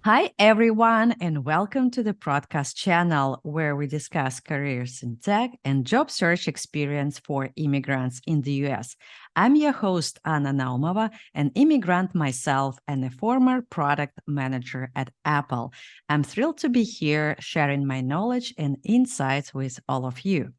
Hi, everyone, and welcome to the Prodcast channel where we discuss careers in tech and job search experience for immigrants in the US. I'm your host, Anna Naumova, an immigrant myself and a former product manager at Apple. I'm thrilled to be here sharing my knowledge and insights with all of you.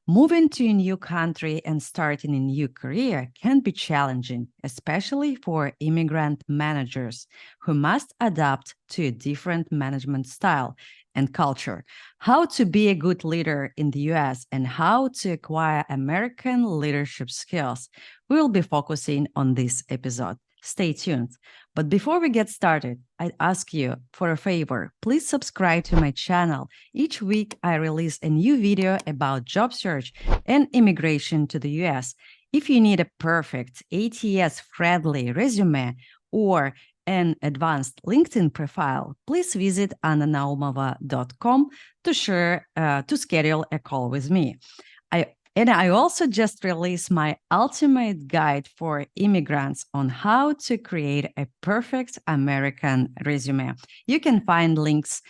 Moving to a new country and starting a new career can be challenging, especially for immigrant managers who must adapt to a different management style and culture. How to be a good leader in the US and how to acquire American leadership skills. We will be focusing on this episode. Stay tuned. But before we get started, I'd ask you for a favor. Please subscribe to my channel. Each week, I release a new video about job search and immigration to the US. If you need a perfect ATS-friendly resume or an advanced LinkedIn profile, please visit annanaumova.com to schedule a call with me. I also just released my ultimate guide for immigrants on how to create a perfect American resume. You can find links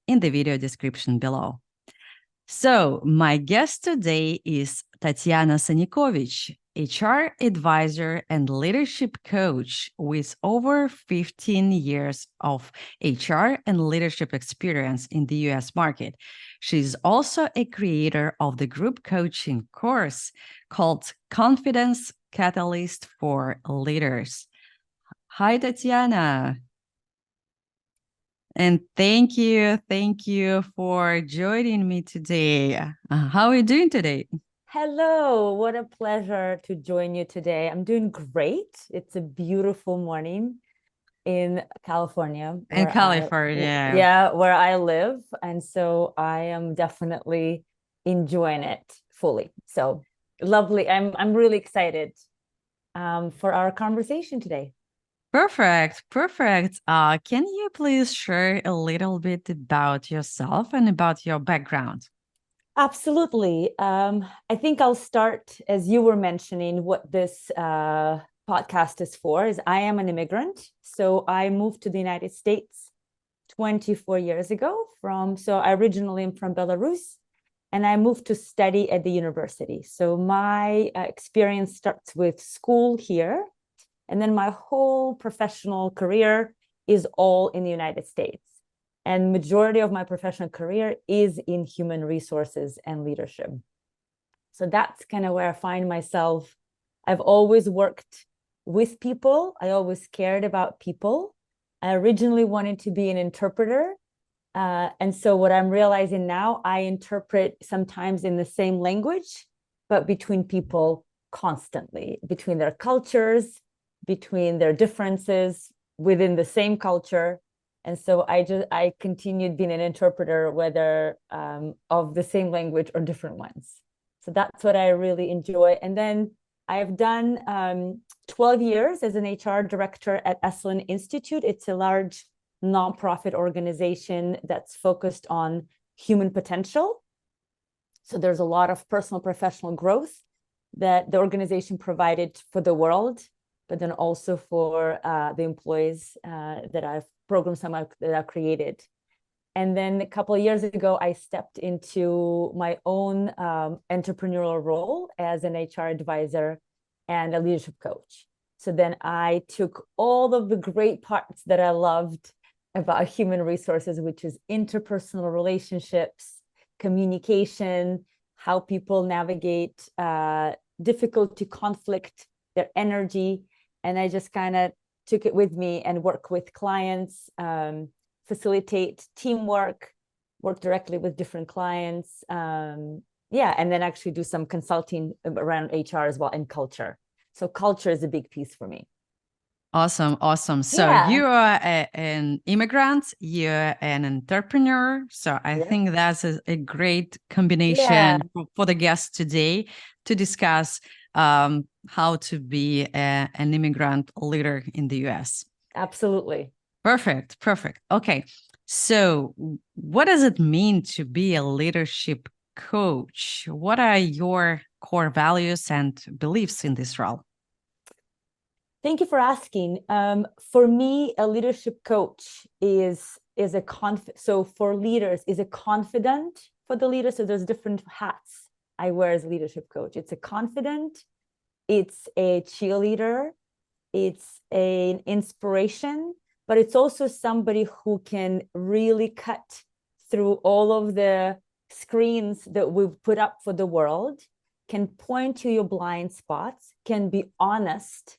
in the video description below. So my guest today is Tatyana Sanikovich, HR advisor and leadership coach with over 15 years of HR and leadership experience in the US market. She's also a creator of the group coaching course called Confidence Catalyst for Leaders. Hi, Tatyana. And thank you for joining me today. How are you doing today? Hello, what a pleasure to join you today. I'm doing great. It's a beautiful morning in California. In California. Where I live. And so I am definitely enjoying it fully. So lovely. I'm really excited for our conversation today. Perfect. Can you please share a little bit about yourself and about your background? Absolutely. I think I'll start, as you were mentioning, what this podcast is for, is I am an immigrant. So I moved to the United States 24 years ago so I originally am from Belarus, and I moved to study at the university. So my experience starts with school here, and then my whole professional career is all in the United States. And majority of my professional career is in human resources and leadership. So that's kind of where I find myself. I've always worked with people. I always cared about people. I originally wanted to be an interpreter. And so what I'm realizing now, I interpret sometimes in the same language, but between people constantly, between their cultures, between their differences within the same culture. And so I continued being an interpreter, whether of the same language or different ones. So that's what I really enjoy. And then I've done 12 years as an HR director at Esalen Institute. It's a large nonprofit organization that's focused on human potential. So there's a lot of personal professional growth that the organization provided for the world, but then also for the employees that I've that I've created. And then a couple of years ago, I stepped into my own entrepreneurial role as an HR advisor and a leadership coach. So then I took all of the great parts that I loved about human resources, which is interpersonal relationships, communication, how people navigate difficulty, conflict, their energy. And I just kind of took it with me and work with clients, facilitate teamwork, work directly with different clients. And then actually do some consulting around HR as well, and culture. So culture is a big piece for me. Awesome. So you are an immigrant, you're an entrepreneur. So I think that's a great combination for the guests today to discuss how to be an immigrant leader in the US. Absolutely. Perfect. Okay. So what does it mean to be a leadership coach? What are your core values and beliefs in this role? Thank you for asking. For me, a leadership coach is a so for leaders is a confidant for the leader. So there's different hats I wear as a leadership coach. It's a confidant, it's a cheerleader, it's an inspiration, but it's also somebody who can really cut through all of the screens that we've put up for the world, can point to your blind spots, can be honest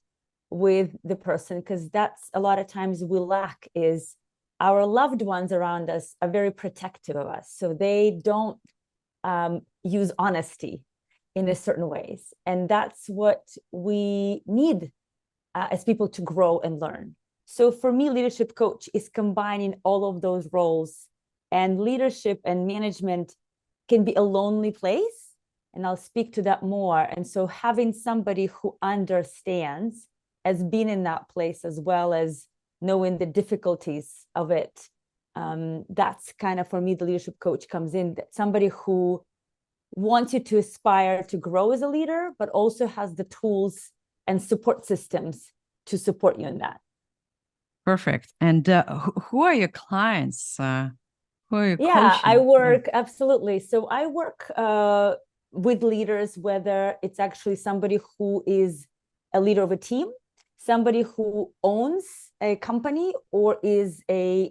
with the person, because that's a lot of times we lack is our loved ones around us are very protective of us, so they don't use honesty in a certain ways, and that's what we need as people to grow and learn. So for me, leadership coach is combining all of those roles, and leadership and management can be a lonely place, and I'll speak to that more. And so having somebody who understands as being in that place, as well as knowing the difficulties of it, that's kind of, for me, the leadership coach comes in, that somebody who wants you to aspire to grow as a leader, but also has the tools and support systems to support you in that. Perfect. And who are your clients? Who are you Yeah, I coaching? work, absolutely. So I work with leaders, whether it's actually somebody who is a leader of a team, somebody who owns a company, or is a,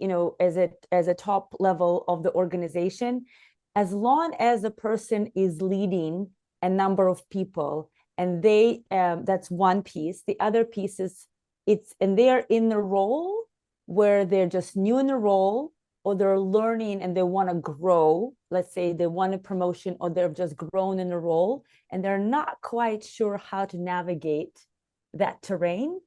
as a top level of the organization. As long as a person is leading a number of people, and they that's one piece. The other piece is and they're in the role where they're just new in the role, or they're learning and they want to grow. Let's say they want a promotion, or they've just grown in the role and they're not quite sure how to navigate that terrain.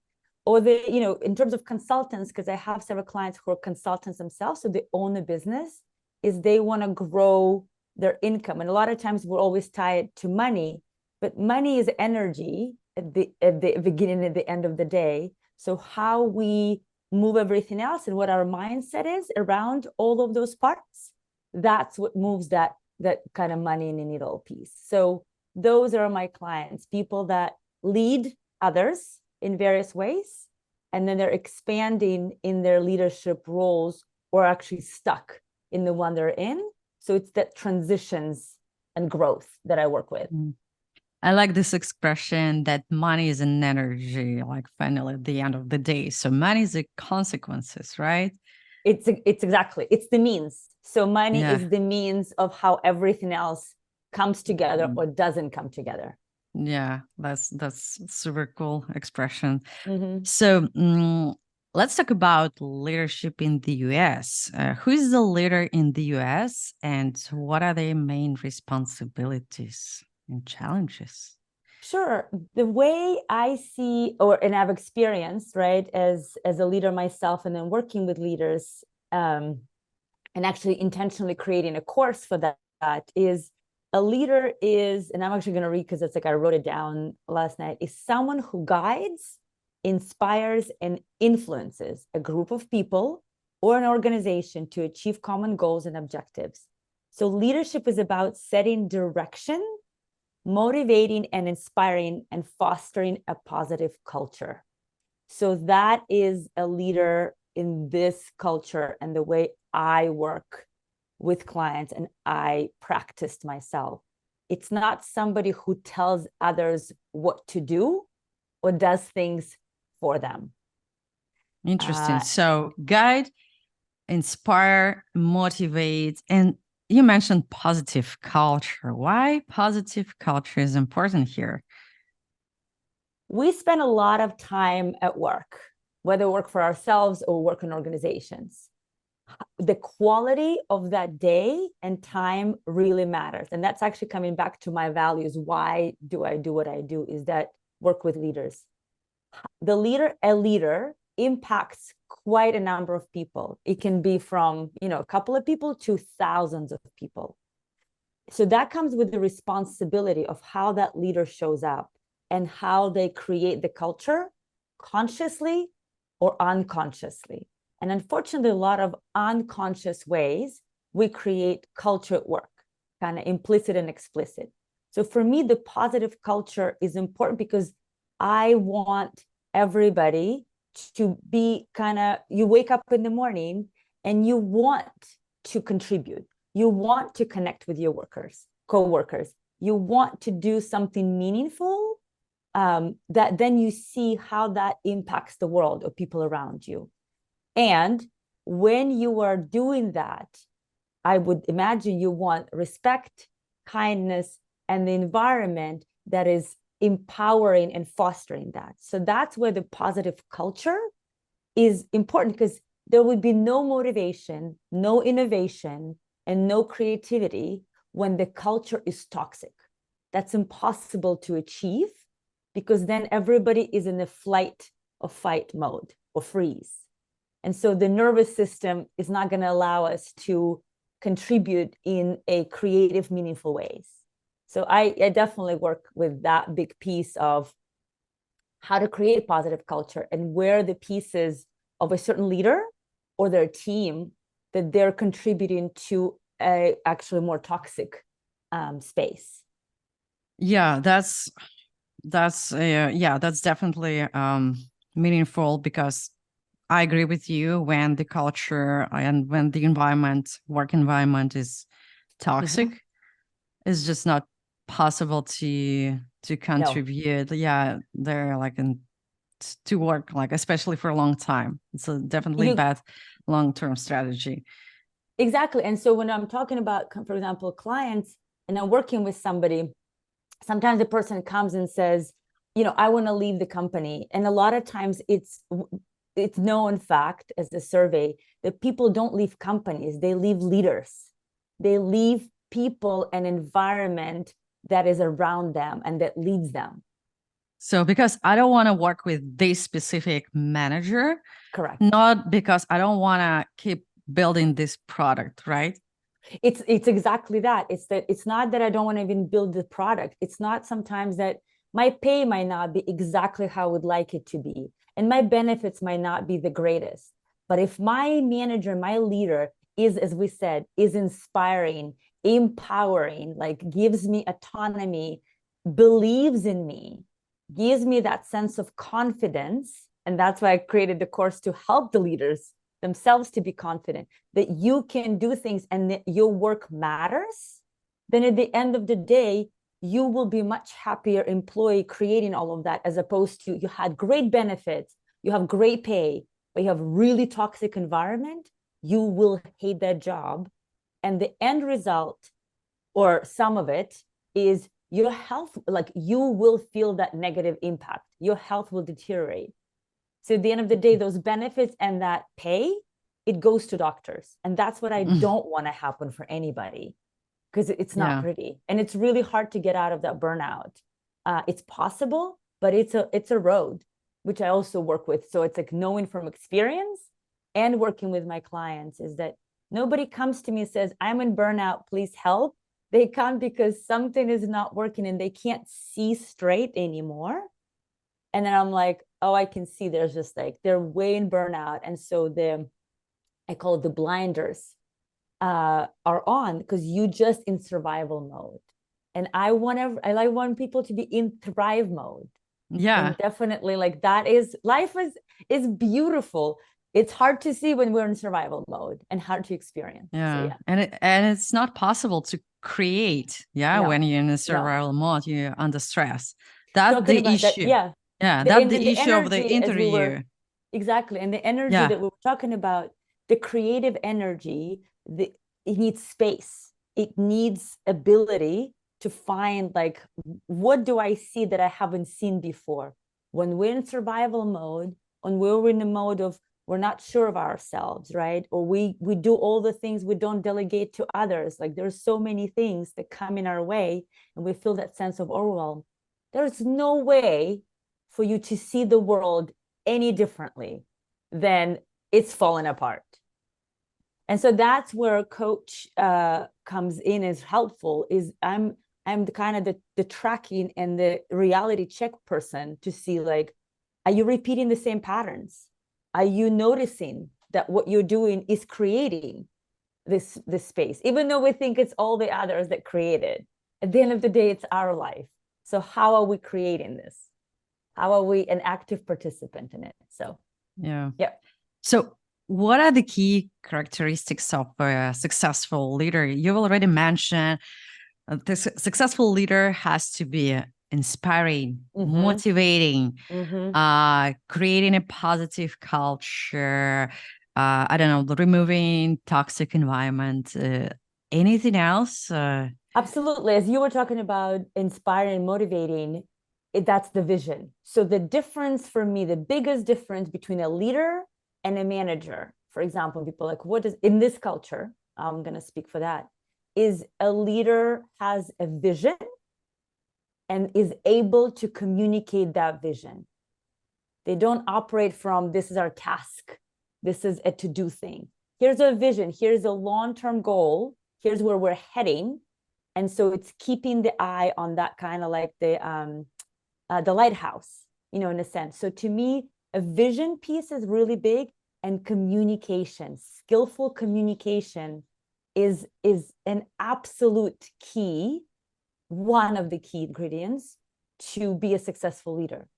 Or they, in terms of consultants, because I have several clients who are consultants themselves, so they own a business, is they want to grow their income. And a lot of times we're always tied to money, but money is energy at the beginning and the end of the day. So how we move everything else and what our mindset is around all of those parts, that's what moves that kind of money in a needle piece. So those are my clients, people that lead others in various ways, and then they're expanding in their leadership roles, or actually stuck in the one they're in. So it's that transitions and growth that I work with. I like this expression that money is an energy, like finally at the end of the day. So money is the consequences, right? It's exactly, it's the means. So money is the means of how everything else comes together or doesn't come together. Yeah, that's super cool expression. So let's talk about leadership in the US. Who is the leader in the US, and what are their main responsibilities and challenges? Sure. The way I see, and I've experienced, right, as a leader myself, and then working with leaders, and actually intentionally creating a course for that is, a leader is, and I'm actually going to read because it's like I wrote it down last night, is someone who guides, inspires, and influences a group of people or an organization to achieve common goals and objectives. So leadership is about setting direction, motivating and inspiring, and fostering a positive culture. So that is a leader in this culture, and the way I work with clients and I practiced myself. It's not somebody who tells others what to do or does things for them. Interesting. So guide, inspire, motivate, and you mentioned positive culture. Why positive culture is important here? We spend a lot of time at work, whether we work for ourselves or work in organizations. The quality of that day and time really matters. And that's actually coming back to my values. Why do I do what I do? Is that work with leaders. A leader impacts quite a number of people. It can be from, a couple of people to thousands of people. So that comes with the responsibility of how that leader shows up and how they create the culture, consciously or unconsciously. And unfortunately, a lot of unconscious ways we create culture at work, kind of implicit and explicit. So for me, the positive culture is important because I want everybody to be you wake up in the morning and you want to contribute. You want to connect with your co-workers. You want to do something meaningful, that then you see how that impacts the world or people around you. And when you are doing that, I would imagine you want respect, kindness, and the environment that is empowering and fostering that. So that's where the positive culture is important, because there would be no motivation, no innovation, and no creativity when the culture is toxic. That's impossible to achieve, because then everybody is in a flight or fight mode or freeze. And so the nervous system is not going to allow us to contribute in a creative, meaningful ways. So I definitely work with that big piece of how to create positive culture and where the pieces of a certain leader or their team that they're contributing to a actually more toxic space. Yeah, that's definitely meaningful, because I agree with you. When the culture and when the work environment is toxic, it's just not possible to contribute. No. Yeah, they're like to work, like especially for a long time. It's a definitely bad long-term strategy. Exactly. And so when I'm talking about, for example, clients, and I'm working with somebody, sometimes the person comes and says, I want to leave the company. And a lot of times it's known fact, as a survey, that people don't leave companies, they leave leaders. They leave people and environment that is around them and that leads them. So because I don't want to work with this specific manager. Correct. Not because I don't want to keep building this product, right? It's exactly that. It's not that I don't want to even build the product. It's not sometimes that my pay might not be exactly how I would like it to be, and my benefits might not be the greatest. But if my manager, my leader is, as we said, is inspiring, empowering, like gives me autonomy, believes in me, gives me that sense of confidence. And that's why I created the course, to help the leaders themselves to be confident that you can do things and that your work matters. Then at the end of the day, you will be much happier employee creating all of that, as opposed to you had great benefits, you have great pay, but you have really toxic environment. You will hate that job. And the end result, or some of it, is your health, like you will feel that negative impact. Your health will deteriorate. So at the end of the day, those benefits and that pay, it goes to doctors. And that's what I don't want to happen for anybody, because it's not pretty. And it's really hard to get out of that burnout. It's possible, but it's a road, which I also work with. So it's like knowing from experience and working with my clients, is that nobody comes to me and says, I'm in burnout, please help. They come because something is not working and they can't see straight anymore. And then I'm like, oh, I can see there's just like, they're way in burnout. And so I call it the blinders are on, because you just in survival mode. And I want people to be in thrive mode. Yeah. And definitely, like, that is, life is beautiful. It's hard to see when we're in survival mode and hard to experience. Yeah. So, yeah. And it's not possible to create. Yeah. No. When you're in a survival mode, you're under stress. That's the issue. Yeah. Yeah. That's the issue of the interview. Exactly. And the energy that we were talking about, the creative energy, it needs space. It needs ability to find, like, what do I see that I haven't seen before? When we're in survival mode, when we're in the mode of we're not sure of ourselves, right? Or we do all the things we don't delegate to others. Like, there's so many things that come in our way and we feel that sense of overwhelm. There's no way for you to see the world any differently than it's fallen apart. And so that's where a coach comes in, is helpful, is I'm the kind of the tracking and the reality check person to see, like, are you repeating the same patterns? Are you noticing that what you're doing is creating this space, even though we think it's all the others that created? At the end of the day, it's our life. So how are we creating this? How are we an active participant in it? So, Yeah. yeah. So, what are the key characteristics of a successful leader? You've already mentioned the successful leader has to be inspiring, motivating, creating a positive culture. I don't know, removing toxic environment. Anything else? Absolutely. As you were talking about inspiring, motivating, that's the vision. So the difference for me, the biggest difference between a leader and a manager, for example, people like, what is in this culture? I'm going to speak for that. Is a leader has a vision and is able to communicate that vision. They don't operate from this is our task. This is a to-do thing. Here's a vision. Here's a long-term goal. Here's where we're heading. And so it's keeping the eye on that, kind of like the lighthouse, in a sense. So to me, a vision piece is really big, and communication, skillful communication is an absolute key, one of the key ingredients to be a successful leader.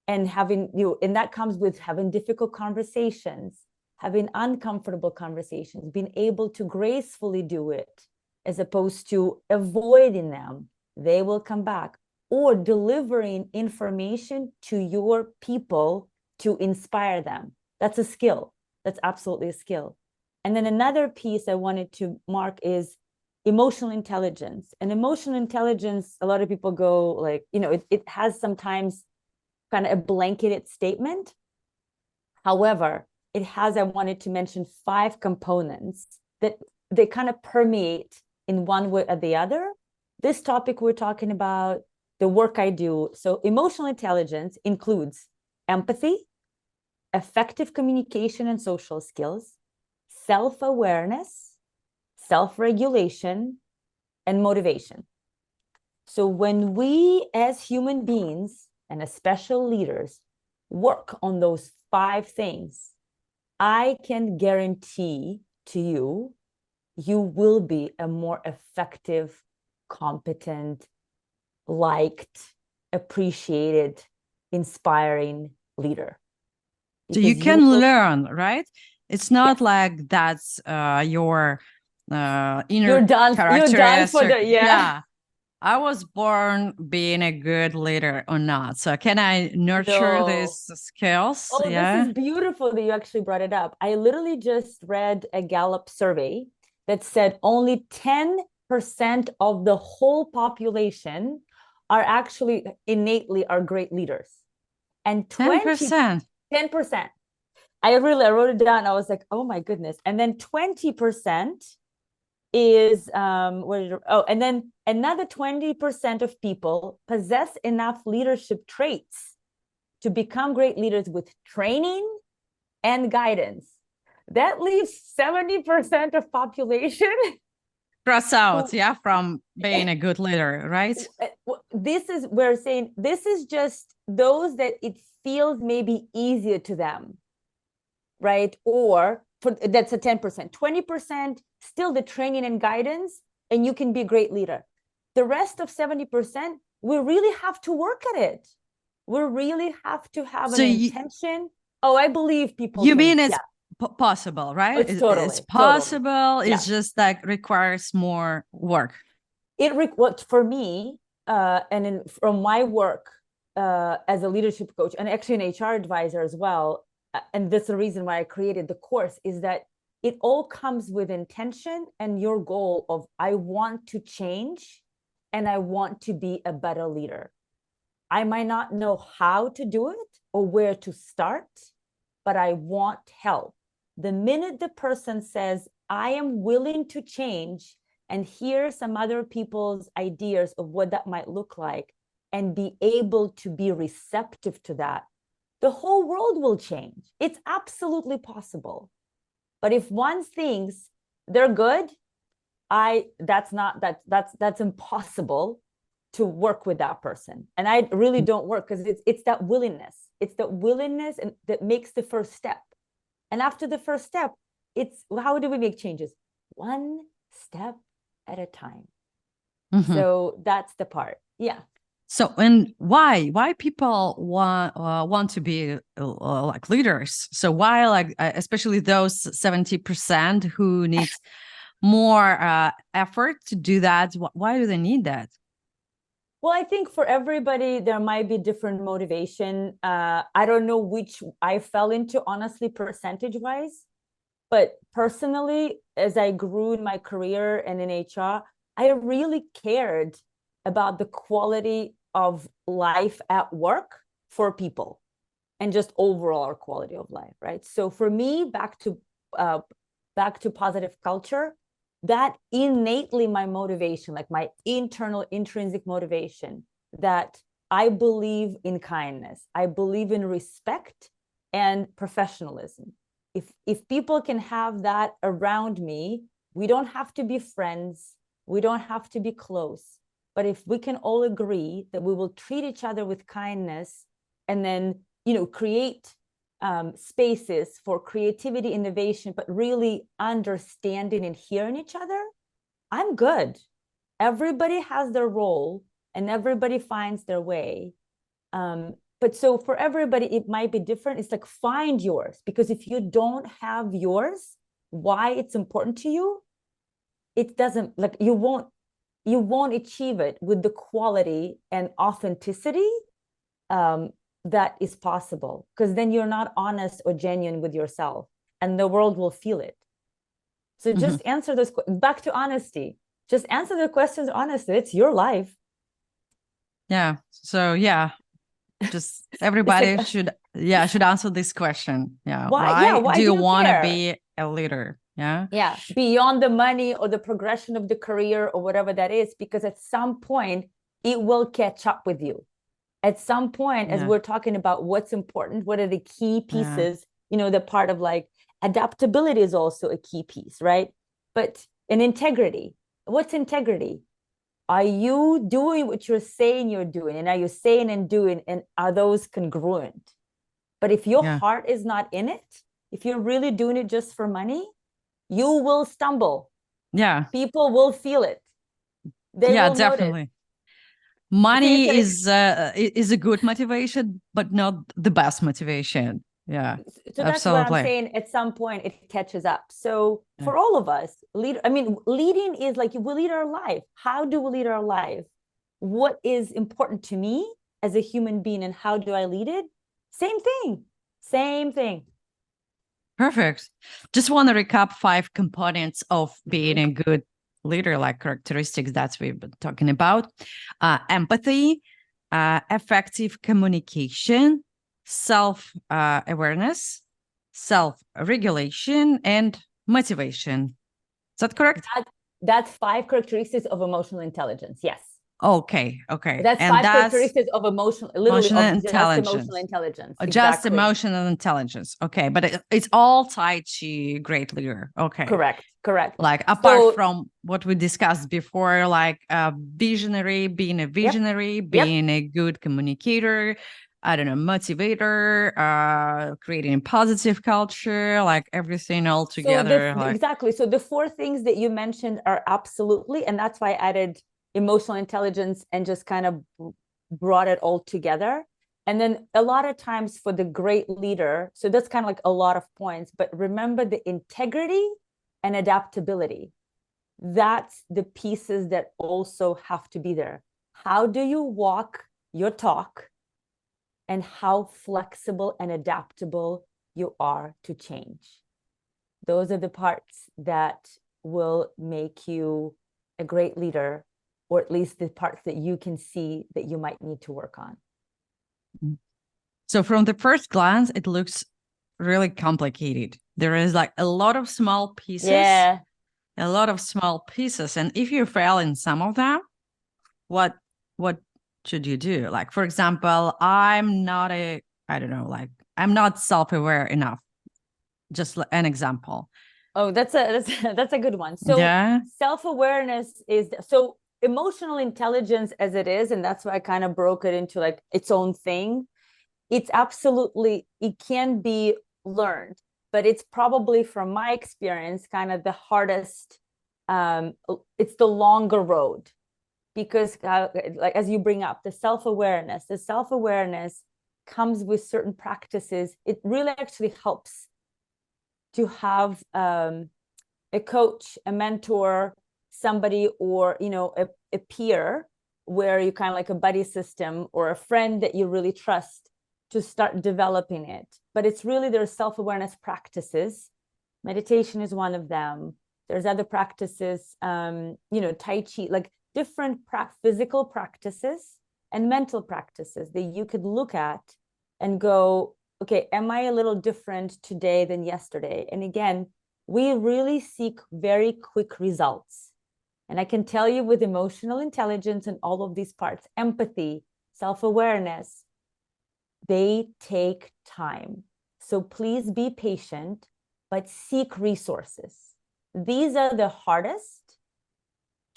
And and that comes with having difficult conversations, having uncomfortable conversations, being able to gracefully do it, as opposed to avoiding them. They will come back. Or delivering information to your people to inspire them. That's a skill. That's absolutely a skill. And then another piece I wanted to mark is emotional intelligence. And emotional intelligence, a lot of people go like, it has sometimes kind of a blanketed statement. However, it has, I wanted to mention 5 components that they kind of permeate in one way or the other. This topic we're talking about, the work I do. So emotional intelligence includes empathy, effective communication and social skills, self-awareness, self-regulation, and motivation. So when we as human beings, and especially leaders, work on those 5 things, I can guarantee to you, you will be a more effective, competent, liked, appreciated, inspiring leader. So you can learn, right? It's not like that's your inner you're done for the yeah. I was born being a good leader or not. So can I nurture these skills? Oh, this is beautiful that you actually brought it up. I literally just read a Gallup survey that said only 10% of the whole population are actually innately are great leaders. And 10%. I wrote it down. I was like, oh my goodness. And then 20% is and then another 20% of people possess enough leadership traits to become great leaders with training and guidance. That leaves 70% of population cross out, from being a good leader, right? This is we're saying this is just those that it feels maybe easier to them, right? Or that's a 10%, 20% still the training and guidance, and you can be a great leader. The rest of 70%, we really have to work at it. We really have to have an intention. I believe people. You mean it's possible, right? It's totally. It's possible. Totally. It's just like requires more work. For me, and from my work as a leadership coach, and actually an HR advisor as well, and that's the reason why I created the course, is that it all comes with intention and your goal of, I want to change and I want to be a better leader. I might not know how to do it or where to start, but I want help. The minute the person says, I am willing to change, and hear some other people's ideas of what that might look like, and be able to be receptive to that, the whole world will change. It's absolutely possible. But if one thinks they're good, that's impossible to work with that person. And I really don't work, because it's that willingness. It's that willingness and that makes the first step. And after the first step, it's how do we make changes? One step at a time. So that's the part. Yeah. So, and why people want to be like leaders? So why, like, especially those 70% who needs more effort to do that? Why do they need that? Well, I think for everybody, there might be different motivation. I don't know which I fell into, honestly, percentage-wise. But personally, as I grew in my career and in HR, I really cared about the quality of life at work for people and just overall our quality of life, right? So for me, back to positive culture, that innately my motivation, like my internal intrinsic motivation, that I believe in kindness, I believe in respect and professionalism. If people can have that around me, we don't have to be friends, we don't have to be close, but if we can all agree that we will treat each other with kindness and then create spaces for creativity, innovation, but really understanding and hearing each other, I'm good. Everybody has their role and everybody finds their way. But so for everybody, it might be different. It's like, find yours, because if you don't have yours, why it's important to you, it doesn't, like, you won't achieve it with the quality and authenticity that is possible, because then you're not honest or genuine with yourself, and the world will feel it. So just answer those, back to honesty, just answer the questions honestly. It's your life. Yeah. So yeah, just everybody should answer this question. Yeah. Why Why do do you you want to care? be a leader? Yeah. Yeah, beyond the money or the progression of the career or whatever that is, because at some point it will catch up with you. At some point, as we're talking about what's important, what are the key pieces, the part of like adaptability is also a key piece, right? But in integrity, what's integrity? Are you doing what you're saying you're doing? And are you saying and doing, and are those congruent? But if your heart is not in it, if you're really doing it just for money, you will stumble. Yeah. People will feel it. They will Definitely. notice. Money is a good motivation, but not the best motivation. Yeah. So that's absolutely. what I'm saying. At some point, it catches up. So for all of us, leading is like, we lead our life. How do we lead our life? What is important to me as a human being, and how do I lead it? Same thing. Same thing. Perfect. Just want to recap 5 components of being a good leader, like characteristics that we've been talking about: empathy, effective communication, self-awareness, self-regulation, and motivation. Is that correct? That's 5 characteristics of emotional intelligence. Yes. Okay. That's and 5 characteristics of emotional intelligence. Just Exactly. emotional intelligence. Okay, but it's all tied to great leader. Okay. Correct. Like, apart from what we discussed before, like visionary, being a visionary, being a good communicator, I don't know, motivator, creating a positive culture, like everything all together. Exactly. So the 4 things that you mentioned are absolutely, and that's why I added emotional intelligence and just kind of brought it all together. And then a lot of times for the great leader, so that's kind of like a lot of points, but remember the integrity and adaptability. That's the pieces that also have to be there. How do you walk your talk, and how flexible and adaptable you are to change? Those are the parts that will make you a great leader, or at least the parts that you can see that you might need to work on. So from the first glance, it looks really complicated. There is like a lot of small pieces. And if you fail in some of them, what should you do? Like, for example, I'm not self-aware enough. Just an example. Oh, that's a good one. So self-awareness is, so emotional intelligence as it is, and that's why I kind of broke it into like its own thing. It's absolutely, it can be learned, but it's probably, from my experience, kind of the hardest. It's the longer road, because like as you bring up the self-awareness comes with certain practices. It really actually helps to have a coach, a mentor, somebody, or a peer, where you kind of like a buddy system or a friend that you really trust, to start developing it. But it's really, there's self-awareness practices. Meditation is one of them. There's other practices, Tai Chi, like different physical practices and mental practices that you could look at and go, okay, am I a little different today than yesterday? And again, we really seek very quick results. And I can tell you, with emotional intelligence and all of these parts, empathy, self-awareness, they take time. So please be patient, but seek resources. These are the hardest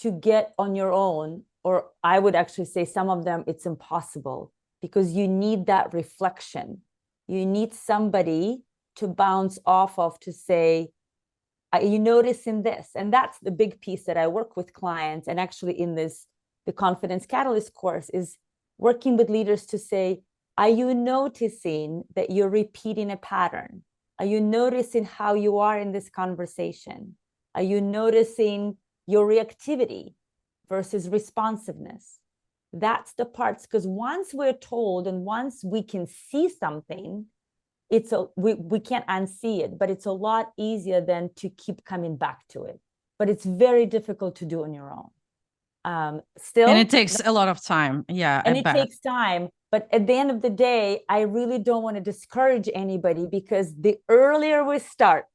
to get on your own, or I would actually say some of them, it's impossible, because you need that reflection. You need somebody to bounce off of, to say, you notice in this. And that's the big piece that I work with clients. And actually in this, the Confidence Catalyst course, is working with leaders to say, are you noticing that you're repeating a pattern? Are you noticing how you are in this conversation? Are you noticing your reactivity versus responsiveness? That's the parts, because once we're told and once we can see something, we can't unsee it, but it's a lot easier than to keep coming back to it. But it's very difficult to do on your own. Still, and it takes a lot of time. Yeah, and I it bet. takes time. But at the end of the day, I really don't want to discourage anybody, because the earlier we start,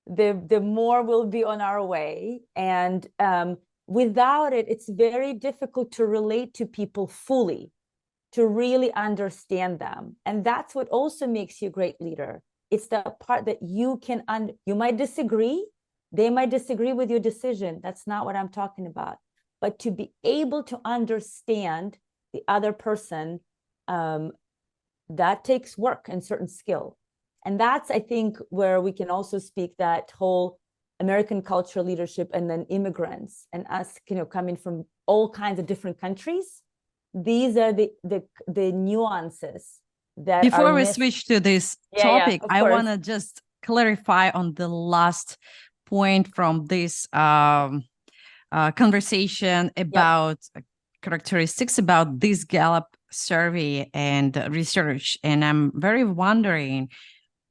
the more we'll be on our way. And without it, it's very difficult to relate to people fully, to really understand them. And that's what also makes you a great leader. It's the part that you can, you might disagree. They might disagree with your decision. That's not what I'm talking about. But to be able to understand the other person, that takes work and certain skill. And that's, I think, where we can also speak that whole American culture, leadership, and then immigrants, and us, coming from all kinds of different countries. These are the nuances that before we switch to this topic, I want to just clarify on the last point from this conversation about characteristics about this Gallup survey and research. And I'm very wondering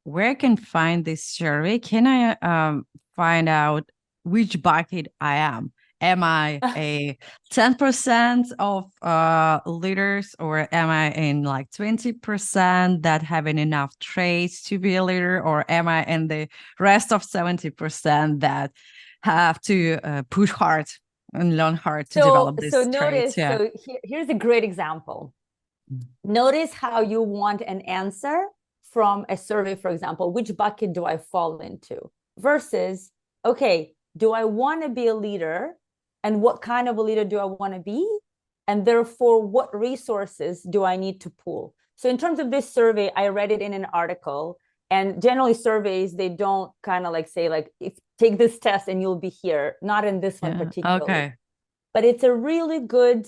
where I can find this survey. Can I find out which bucket I am? Am I a 10% of leaders, or am I in like 20% that having enough traits to be a leader, or am I in the rest of 70% that have to push hard and learn hard to develop these traits? Yeah. So here's a great example. Notice how you want an answer from a survey, for example, which bucket do I fall into, versus, okay, do I want to be a leader, and what kind of a leader do I want to be? And therefore, what resources do I need to pull? So in terms of this survey, I read it in an article, and generally surveys, they don't kind of like say, like, if take this test and you'll be here, not in this one particularly. Okay. But it's a really good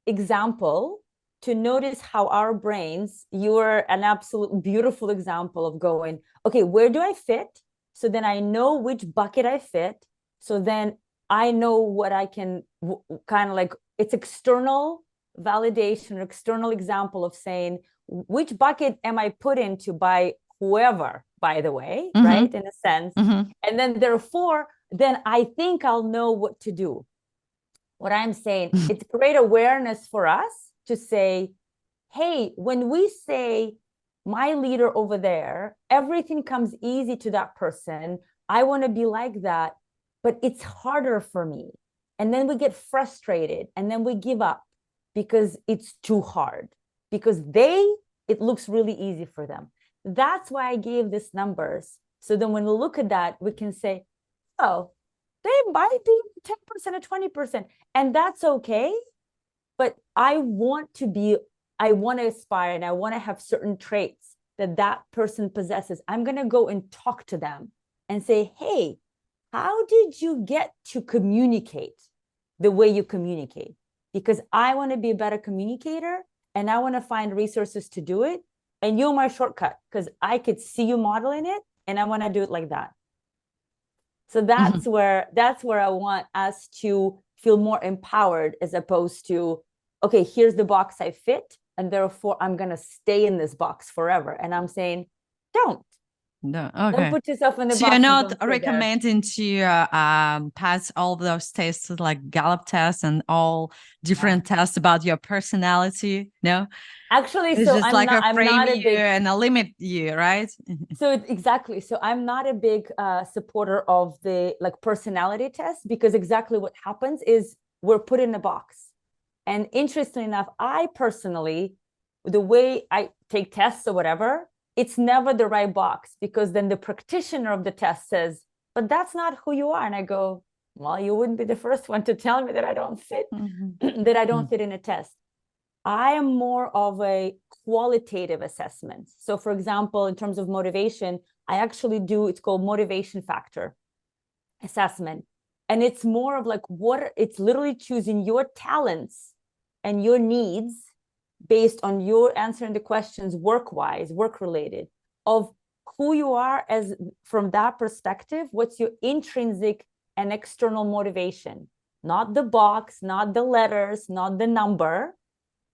example to notice how our brains, you're an absolute beautiful example of going, okay, where do I fit? So then I know which bucket I fit. So then I know what I can kind of like, it's external validation or external example of saying, which bucket am I put into by whoever, by the way, right? In a sense. And then therefore, then I think I'll know what to do. What I'm saying, it's great awareness for us to say, hey, when we say my leader over there, everything comes easy to that person. I want to be like that, but it's harder for me. And then we get frustrated, and then we give up because it's too hard, because it looks really easy for them. That's why I gave these numbers. So then when we look at that, we can say, oh, they might be 10% or 20%, and that's okay. But I want to aspire, and I want to have certain traits that person possesses. I'm going to go and talk to them and say, hey, how did you get to communicate the way you communicate? because I want to be a better communicator and I want to find resources to do it. And you're my shortcut because I could see you modeling it and I want to do it like that. So that's where I want us to feel more empowered, as opposed to, okay, here's the box I fit, and therefore I'm going to stay in this box forever. And I'm saying, don't. No, okay. Don't put yourself in the So box. you're not recommending to pass all those tests like Gallup tests and all different tests about your personality? No, actually, it's so just like I'm not a big and a limit you, right? So exactly. So I'm not a big supporter of the like personality test, because exactly what happens is we're put in a box. And interestingly enough, I personally, the way I take tests or whatever, it's never the right box, because then the practitioner of the test says, but that's not who you are. And I go, well, you wouldn't be the first one to tell me that I don't fit, that I don't fit in a test. I am more of a qualitative assessment. So for example, in terms of motivation, I actually do, it's called motivation factor assessment. And it's more of like it's literally choosing your talents and your needs based on your answering the questions work-wise, work-related, of who you are as from that perspective, what's your intrinsic and external motivation, not the box, not the letters, not the number.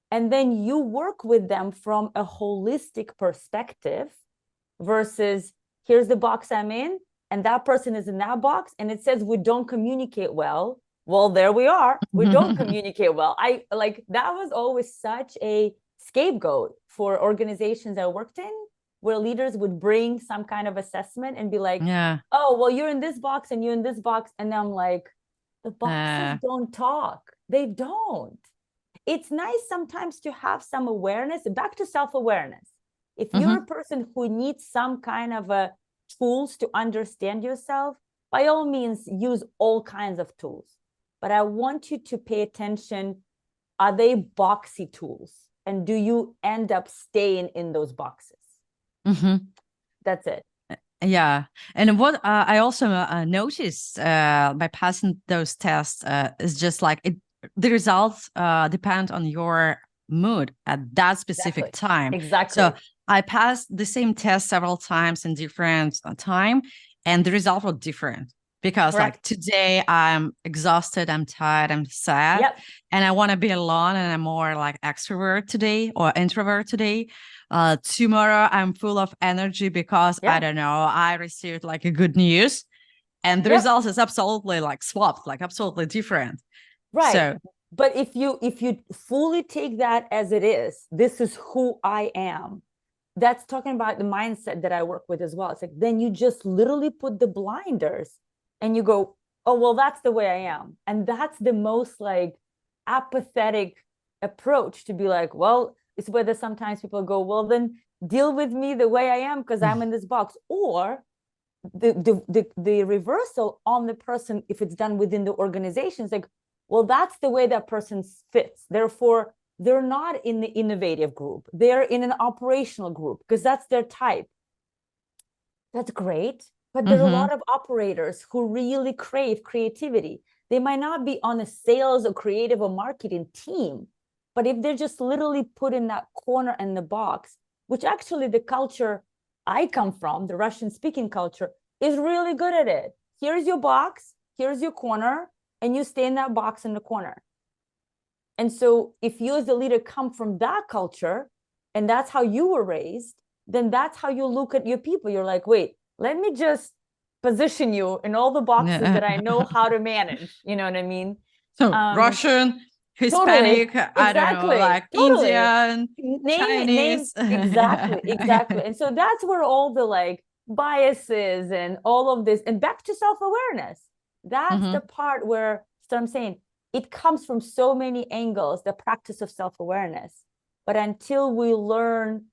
And then you work with them from a holistic perspective versus here's the box I'm in, and that person is in that box, and it says we don't communicate well. Well, there we are. We don't communicate well. That was always such a scapegoat for organizations I worked in, where leaders would bring some kind of assessment and be like, oh, well, you're in this box and you're in this box. And I'm like, the boxes don't talk. They don't. It's nice sometimes to have some awareness, back to self-awareness. If you're a person who needs some kind of tools to understand yourself, by all means, use all kinds of tools. But I want you to pay attention, are they boxy tools? And do you end up staying in those boxes? That's it. Yeah. And what I also noticed by passing those tests is just like the results depend on your mood at that specific time. Exactly. So I passed the same test several times in different time, and the results were different. Because like today I'm exhausted, I'm tired, I'm sad, and I want to be alone, and I'm more like extrovert today or introvert today. Tomorrow I'm full of energy because I don't know, I received like a good news, and the result is absolutely like swapped, like absolutely different. Right. So, but if you fully take that as it is, this is who I am. That's talking about the mindset that I work with as well. It's like, then you just literally put the blinders and you go, oh, well, that's the way I am. And that's the most like apathetic approach, to be like, well, it's whether sometimes people go, well, then deal with me the way I am because I'm in this box. Or the reversal on the person, if it's done within the organization, it's like, well, that's the way that person fits. Therefore, they're not in the innovative group. They're in an operational group because that's their type. That's great. But there are a lot of operators who really crave creativity. They might not be on a sales or creative or marketing team, but if they're just literally put in that corner in the box, which actually the culture I come from, the Russian speaking culture, is really good at it. Here's your box, here's your corner, and you stay in that box in the corner. And so if you as a leader come from that culture, and that's how you were raised, then that's how you look at your people. You're like, wait, let me just position you in all the boxes that I know how to manage. You know what I mean? So Russian, Hispanic, I don't know, like Indian, Chinese. Exactly. And so that's where all the like biases and all of this, and back to self-awareness. That's the part where, so I'm saying, it comes from so many angles, the practice of self-awareness. But until we learn,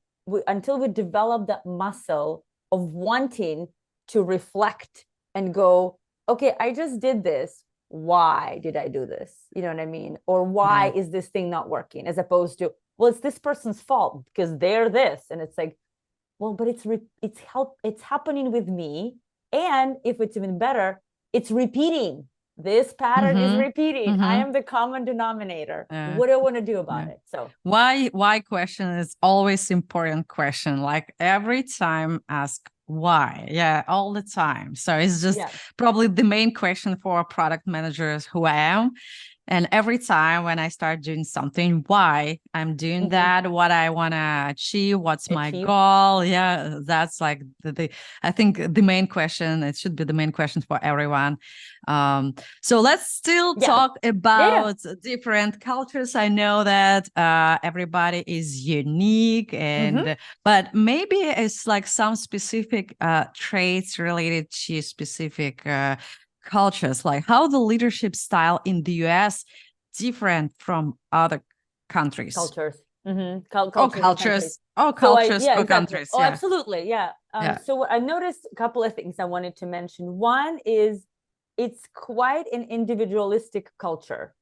until we develop that muscle of wanting to reflect and go, okay, I just did this. Why did I do this? You know what I mean? Or why is this thing not working? As opposed to, well, it's this person's fault because they're this. And it's like, well, but it's happening with me. And if it's even better, it's repeating. This pattern is repeating. I Mm-hmm. am the common denominator. What do I want to do about it? So why question is always important question. Like every time ask why. Yeah, all the time. So it's just probably the main question for product managers who I am. And every time when I start doing something, why I'm doing that, what I want to achieve, what's my goal. Yeah, that's like I think the main question, it should be the main question for everyone. So let's still talk about different cultures. I know that everybody is unique, and but maybe it's like some specific traits related to specific cultures, like how the leadership style in the US different from other countries. Cultures. Cultures. Countries. Oh, absolutely. So I noticed a couple of things I wanted to mention. One is it's quite an individualistic culture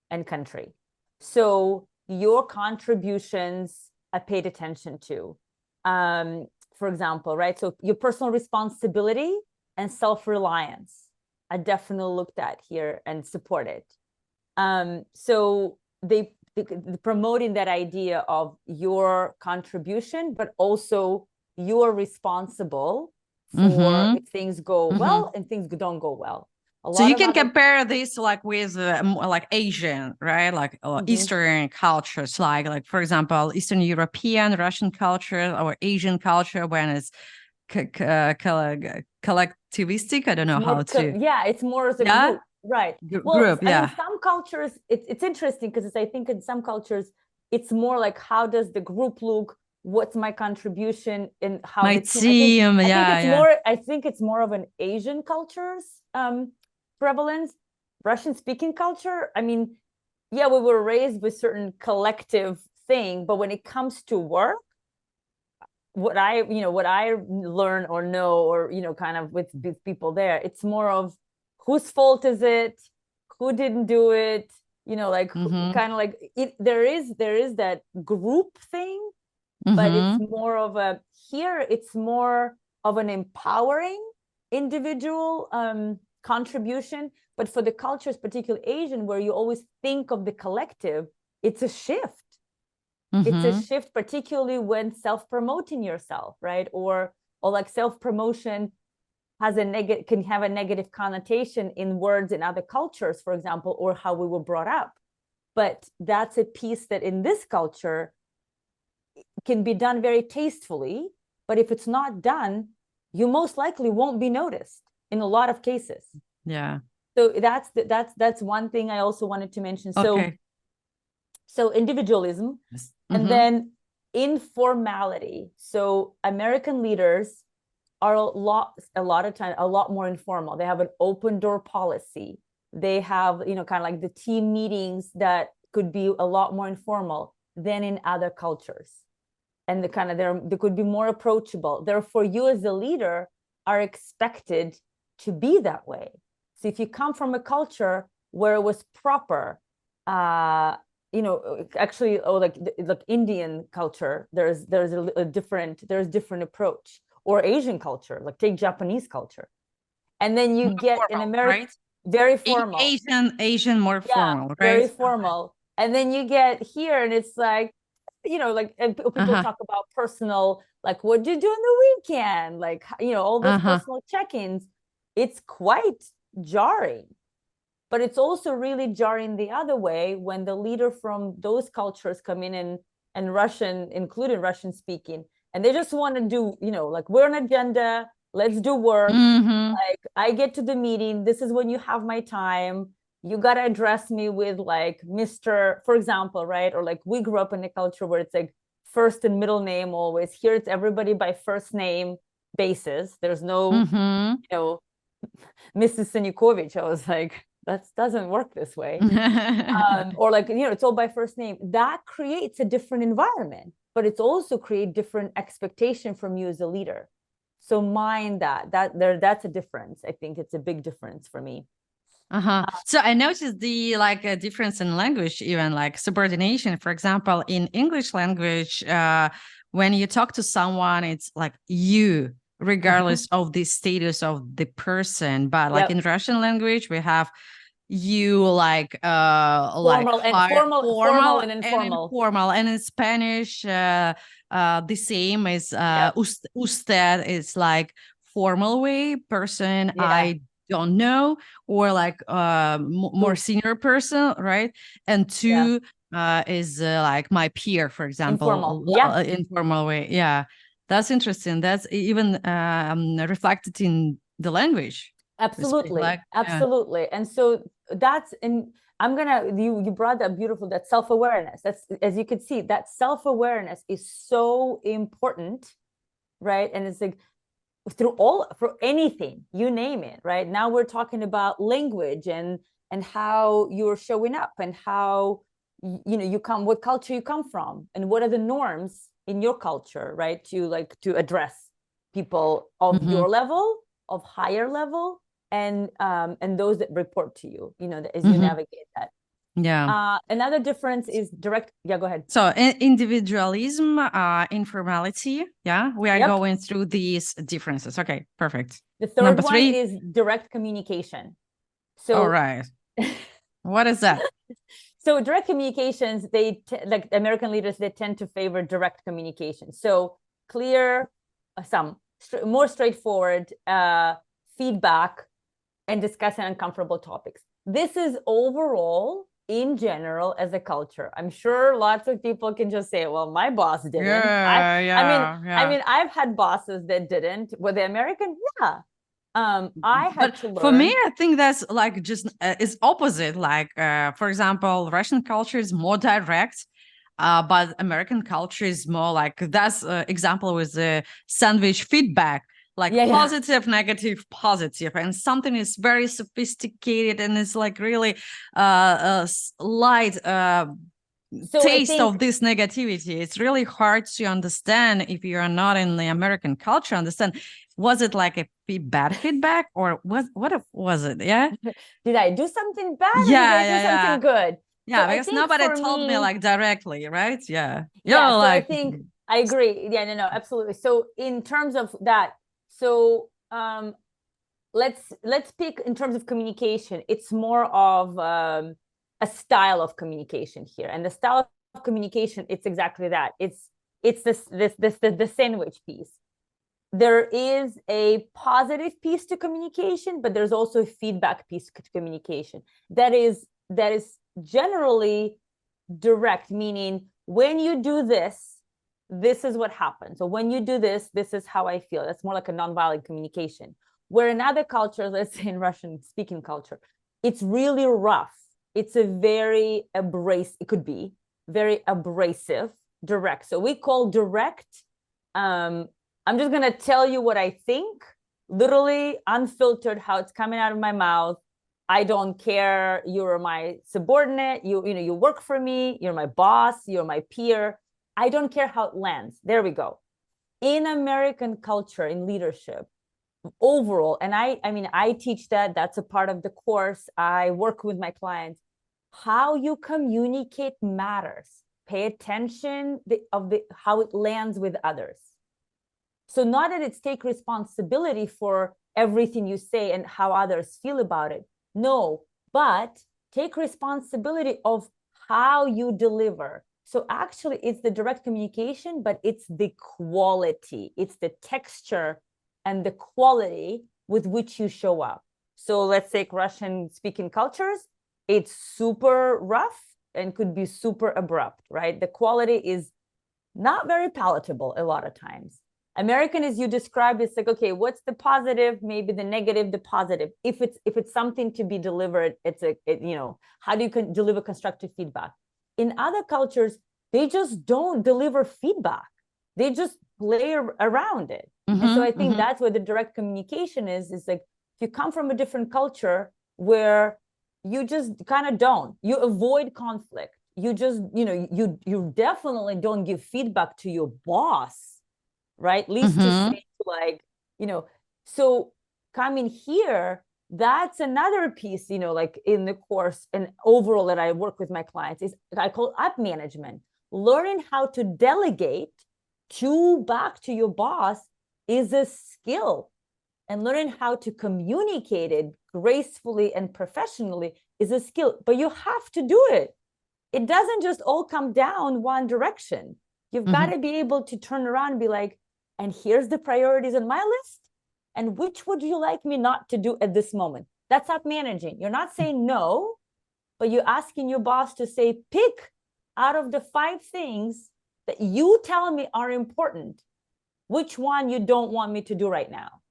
and country. So your contributions are paid attention to. For example, right? So your personal responsibility and self-reliance are definitely looked at here and supported. So they promoting that idea of your contribution, but also you're responsible for if things go well and things don't go well. So you can compare this like with like Asian, right? Like Eastern cultures, like for example, Eastern European, Russian culture, or Asian culture when it's collectivistic. I don't know how to. It's more as a group, right? Group. I mean, some cultures, it's interesting because I think in some cultures, it's more like how does the group look? What's my contribution in how my team? I think it's more of an Asian culture's prevalence. Russian speaking culture, I mean, we were raised with certain collective thing, but when it comes to work, what I learn or know, or kind of with people there, it's more of whose fault is it, who didn't do it, like kind of like it. There is that group thing, but it's more of it's more of an empowering individual contribution. But for the cultures, particularly Asian, where you always think of the collective, it's a shift. It's a shift, particularly when self-promoting yourself, right? Or like self-promotion can have a negative connotation in words in other cultures, for example, or how we were brought up. But that's a piece that in this culture can be done very tastefully. But if it's not done, you most likely won't be noticed in a lot of cases. Yeah. So that's one thing I also wanted to mention. So individualism, and then informality. So American leaders are a lot of time a lot more informal. They have an open door policy. They have kind of like the team meetings that could be a lot more informal than in other cultures, and they could be more approachable. Therefore, you as a leader are expected to be that way. So if you come from a culture where it was proper, actually, like Indian culture, there's a different approach, or Asian culture, like take Japanese culture, and then you get in America, right? Very formal. Asian more formal, right? Very formal, and then you get here, and it's like, and people talk about personal, like what do you do on the weekend, like all those personal check-ins. It's quite jarring. But it's also really jarring the other way when the leader from those cultures come in and Russian, including Russian speaking, and they just want to do, like we're an agenda, let's do work. Like I get to the meeting, this is when you have my time. You got to address me with like Mr., for example, right? Or like we grew up in a culture where it's like first and middle name always. Here it's everybody by first name basis. There's no, Mrs. Sanikovich. I was like, that doesn't work this way. Or like, it's all by first name. That creates a different environment, but it's also create different expectation from you as a leader. So mind that's a difference. I think it's a big difference for me. So I noticed the a difference in language, even like subordination. For example, in English language, when you talk to someone, it's like you, regardless of the status of the person. But like in Russian language, we have you like Formal and higher, formal and informal. informal, and in Spanish the same as usted is like formal way person I don't know, or like more senior person, right? And two is like my peer, for example. Informal way. Yeah, that's interesting. That's even reflected in the language. Absolutely. Like, Absolutely. And so that's you brought that beautiful, that self-awareness. That's, as you can see, that self-awareness is so important, right? And it's like for anything, you name it, right? Now we're talking about language and how you're showing up, and how you come, what culture you come from, and what are the norms in your culture, right? To address people of your level, of higher level, and those that report to you, as you navigate that. Another difference is direct. Go ahead. So individualism, informality. We are going through these differences. Okay, perfect. The third one is direct communication. So, all right. What is that? So direct communications, like American leaders, they tend to favor direct communication. So clear, more straightforward feedback, and discussing uncomfortable topics. This is overall, in general, as a culture. I'm sure lots of people can just say, well, my boss didn't. I mean, I've had bosses that didn't. Were they American? Yeah. I had to learn. For me, I think that's like just is opposite. Like, for example, Russian culture is more direct, but American culture is more like, that's example with the sandwich feedback. Like positive, negative, positive, and something is very sophisticated and it's like really light taste of this negativity. It's really hard to understand if you are not in the American culture. Understand, was it like a bad feedback, or what was it? Yeah. Did I do something bad? Or did I do something good? Yeah, so because nobody told me like directly, right? Yeah. Yeah. So I think I agree. Yeah. No. Absolutely. So in terms of that. So let's pick in terms of communication. It's more of a style of communication here, and the style of communication, it's exactly that. It's the sandwich piece. There is a positive piece to communication, but there's also a feedback piece to communication that is generally direct, meaning when you do this, this is what happens. So when you do this, this is how I feel. That's more like a nonviolent communication. Where in other cultures, let's say in Russian speaking culture, it's really rough. It's a very it could be very abrasive, direct. So we call direct, I'm just going to tell you what I think, literally unfiltered, how it's coming out of my mouth. I don't care. You're my subordinate. You work for me. You're my boss. You're my peer. I don't care how it lands. There we go. In American culture, in leadership, overall, and I teach that. That's a part of the course. I work with my clients. How you communicate matters. Pay attention how it lands with others. So not that it's take responsibility for everything you say and how others feel about it. No, but take responsibility of how you deliver. So actually it's the direct communication, but it's the quality, it's the texture and the quality with which you show up. So let's take Russian speaking cultures. It's super rough and could be super abrupt, right? The quality is not very palatable a lot of times. American, as you described, it's like, okay, what's the positive, maybe the negative, the positive. If it's something to be delivered, how do you deliver constructive feedback? In other cultures, they just don't deliver feedback. They just play around it. And so I think that's where the direct communication is like, if you come from a different culture where you just kind of don't, you avoid conflict. You just, you definitely don't give feedback to your boss, right? At least to say like, so coming here, that's another piece, like in the course and overall that I work with my clients is I call up management. Learning how to delegate back to your boss is a skill, and learning how to communicate it gracefully and professionally is a skill, but you have to do it. It doesn't just all come down one direction. You've got to be able to turn around and be like, and here's the priorities on my list. And which would you like me not to do at this moment? That's not managing. You're not saying no, but you're asking your boss to say, pick out of the 5 things that you tell me are important, which one you don't want me to do right now.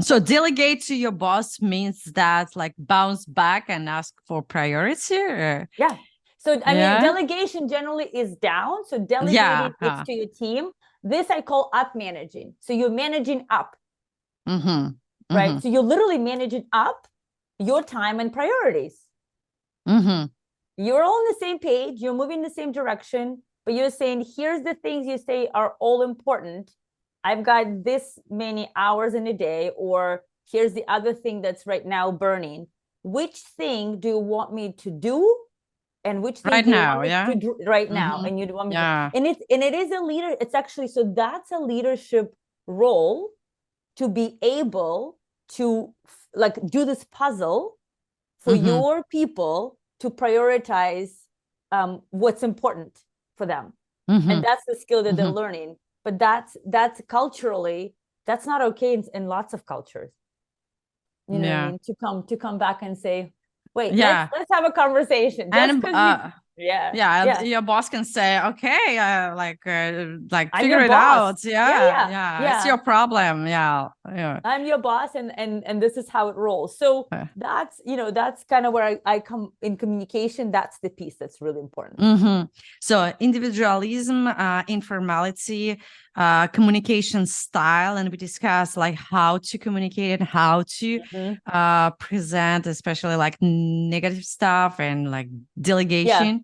So delegate to your boss means that like bounce back and ask for priority? Or? Yeah. So, I mean, delegation generally is down. So delegating it's to your team. This I call up managing. So you're managing up. Right. So you're literally managing up your time and priorities. You're all on the same page. You're moving in the same direction, but you're saying, here's the things you say are all important. I've got this many hours in a day, or here's the other thing that's right now burning. Which thing do you want me to do? And which thing right do you now, want me to do right now? And you want me to, and it is a leader. It's actually, so that's a leadership role, to be able to like do this puzzle for your people to prioritize what's important for them. And that's the skill that they're learning. But that's culturally, that's not okay in lots of cultures. You know what I mean? To come back and say, wait, let's have a conversation. Just because your boss can say, okay, figure it boss. out. It's your problem. I'm your boss, and this is how it rolls. So that's, you know, that's kind of where I come in communication. That's the piece that's really important. So individualism, informality, communication style, and we discuss like how to communicate and how to present, especially like negative stuff and like delegation.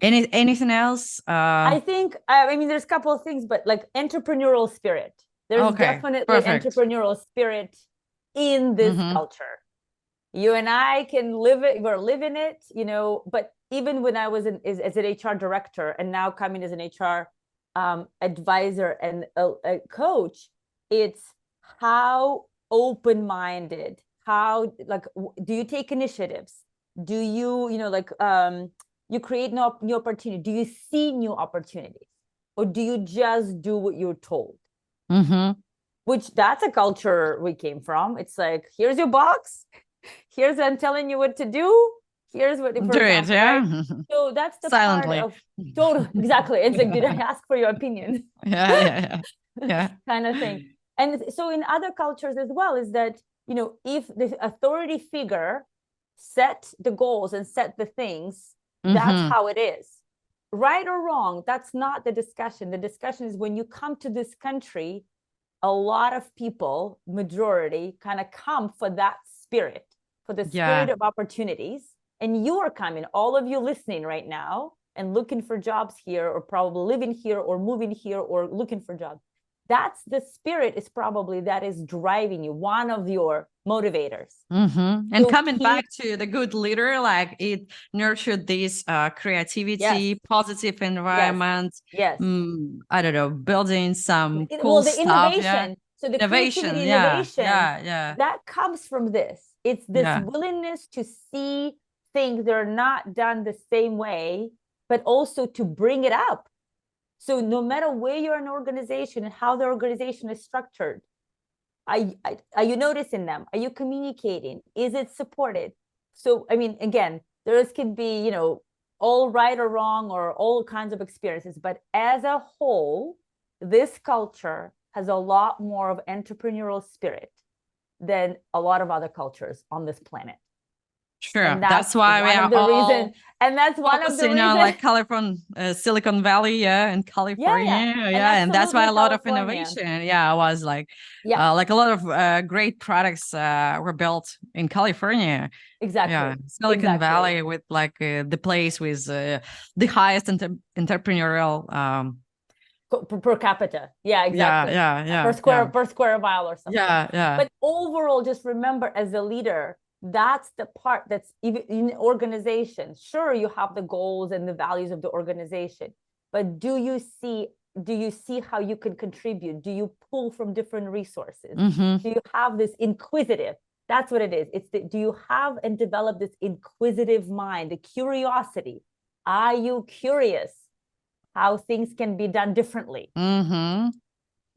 Anything else? I think, I mean, there's a couple of things, but like entrepreneurial spirit. There's definitely entrepreneurial spirit in this culture. You and I can live it. We're living it, you know. But even when I was as an HR director, and now coming as an HR advisor and a coach, it's how open-minded, how like, do you take initiatives? Do you, you know, like you create new opportunity? Do you see new opportunities, or do you just do what you're told? Which that's a culture we came from. It's like, here's your box, here's I'm telling you what to do. Here's what do it, right? So that's the silently part of total exactly. It's like, did I ask for your opinion? Kind of thing. And so in other cultures as well, is that, you know, if the authority figure set the goals and set the things, that's how it is. Right or wrong, that's not the discussion. The discussion is when you come to this country, a lot of people, majority, kind of come for that spirit, for the spirit of opportunities. And you are coming, all of you listening right now and looking for jobs here, or probably living here or moving here or looking for jobs. That's the spirit is probably that is driving you, one of your motivators. And so coming back to the good leader, like it nurtured this creativity, positive environment. I don't know, building some cool the stuff. Innovation. So the innovation, that comes from this. It's this willingness to see things that are not done the same way, but also to bring it up. So no matter where you're in an organization and how the organization is structured, are you noticing them? Are you communicating? Is it supported? So, I mean, again, there can be, you know, all right or wrong or all kinds of experiences, but as a whole, this culture has a lot more of entrepreneurial spirit than a lot of other cultures on this planet. Sure, that's why we are all and that's one of the reasons, like California, Silicon Valley, in California, and that's why a lot of innovation, was like a lot of great products were built in California. Exactly, Silicon Valley with like the place with the highest entrepreneurial per capita, per square mile or something. But overall, just remember, as a leader, that's the part that's even in organization. Sure, you have the goals and the values of the organization, but do you see how you can contribute? Do you pull from different resources? Do you have this inquisitive? That's what it is. It's do you have and develop this inquisitive mind, the curiosity? Are you curious how things can be done differently? Mm-hmm.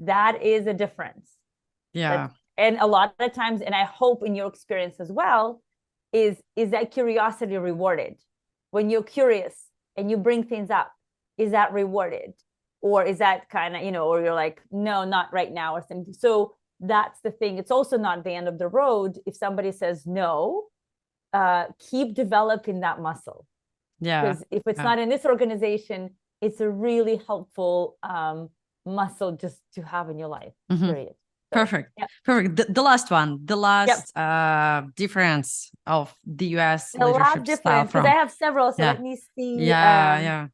That is a difference. Yeah. And a lot of times, and I hope in your experience as well, is that curiosity rewarded? When you're curious and you bring things up, is that rewarded? Or is that kind of, or you're like, no, not right now, or something. So that's the thing. It's also not the end of the road. If somebody says no, keep developing that muscle. Yeah. Because if it's not in this organization, it's a really helpful muscle just to have in your life, period. So, perfect. Yeah. Perfect. The last one, the last difference of the US leadership style because I have several. So let me see. Yeah.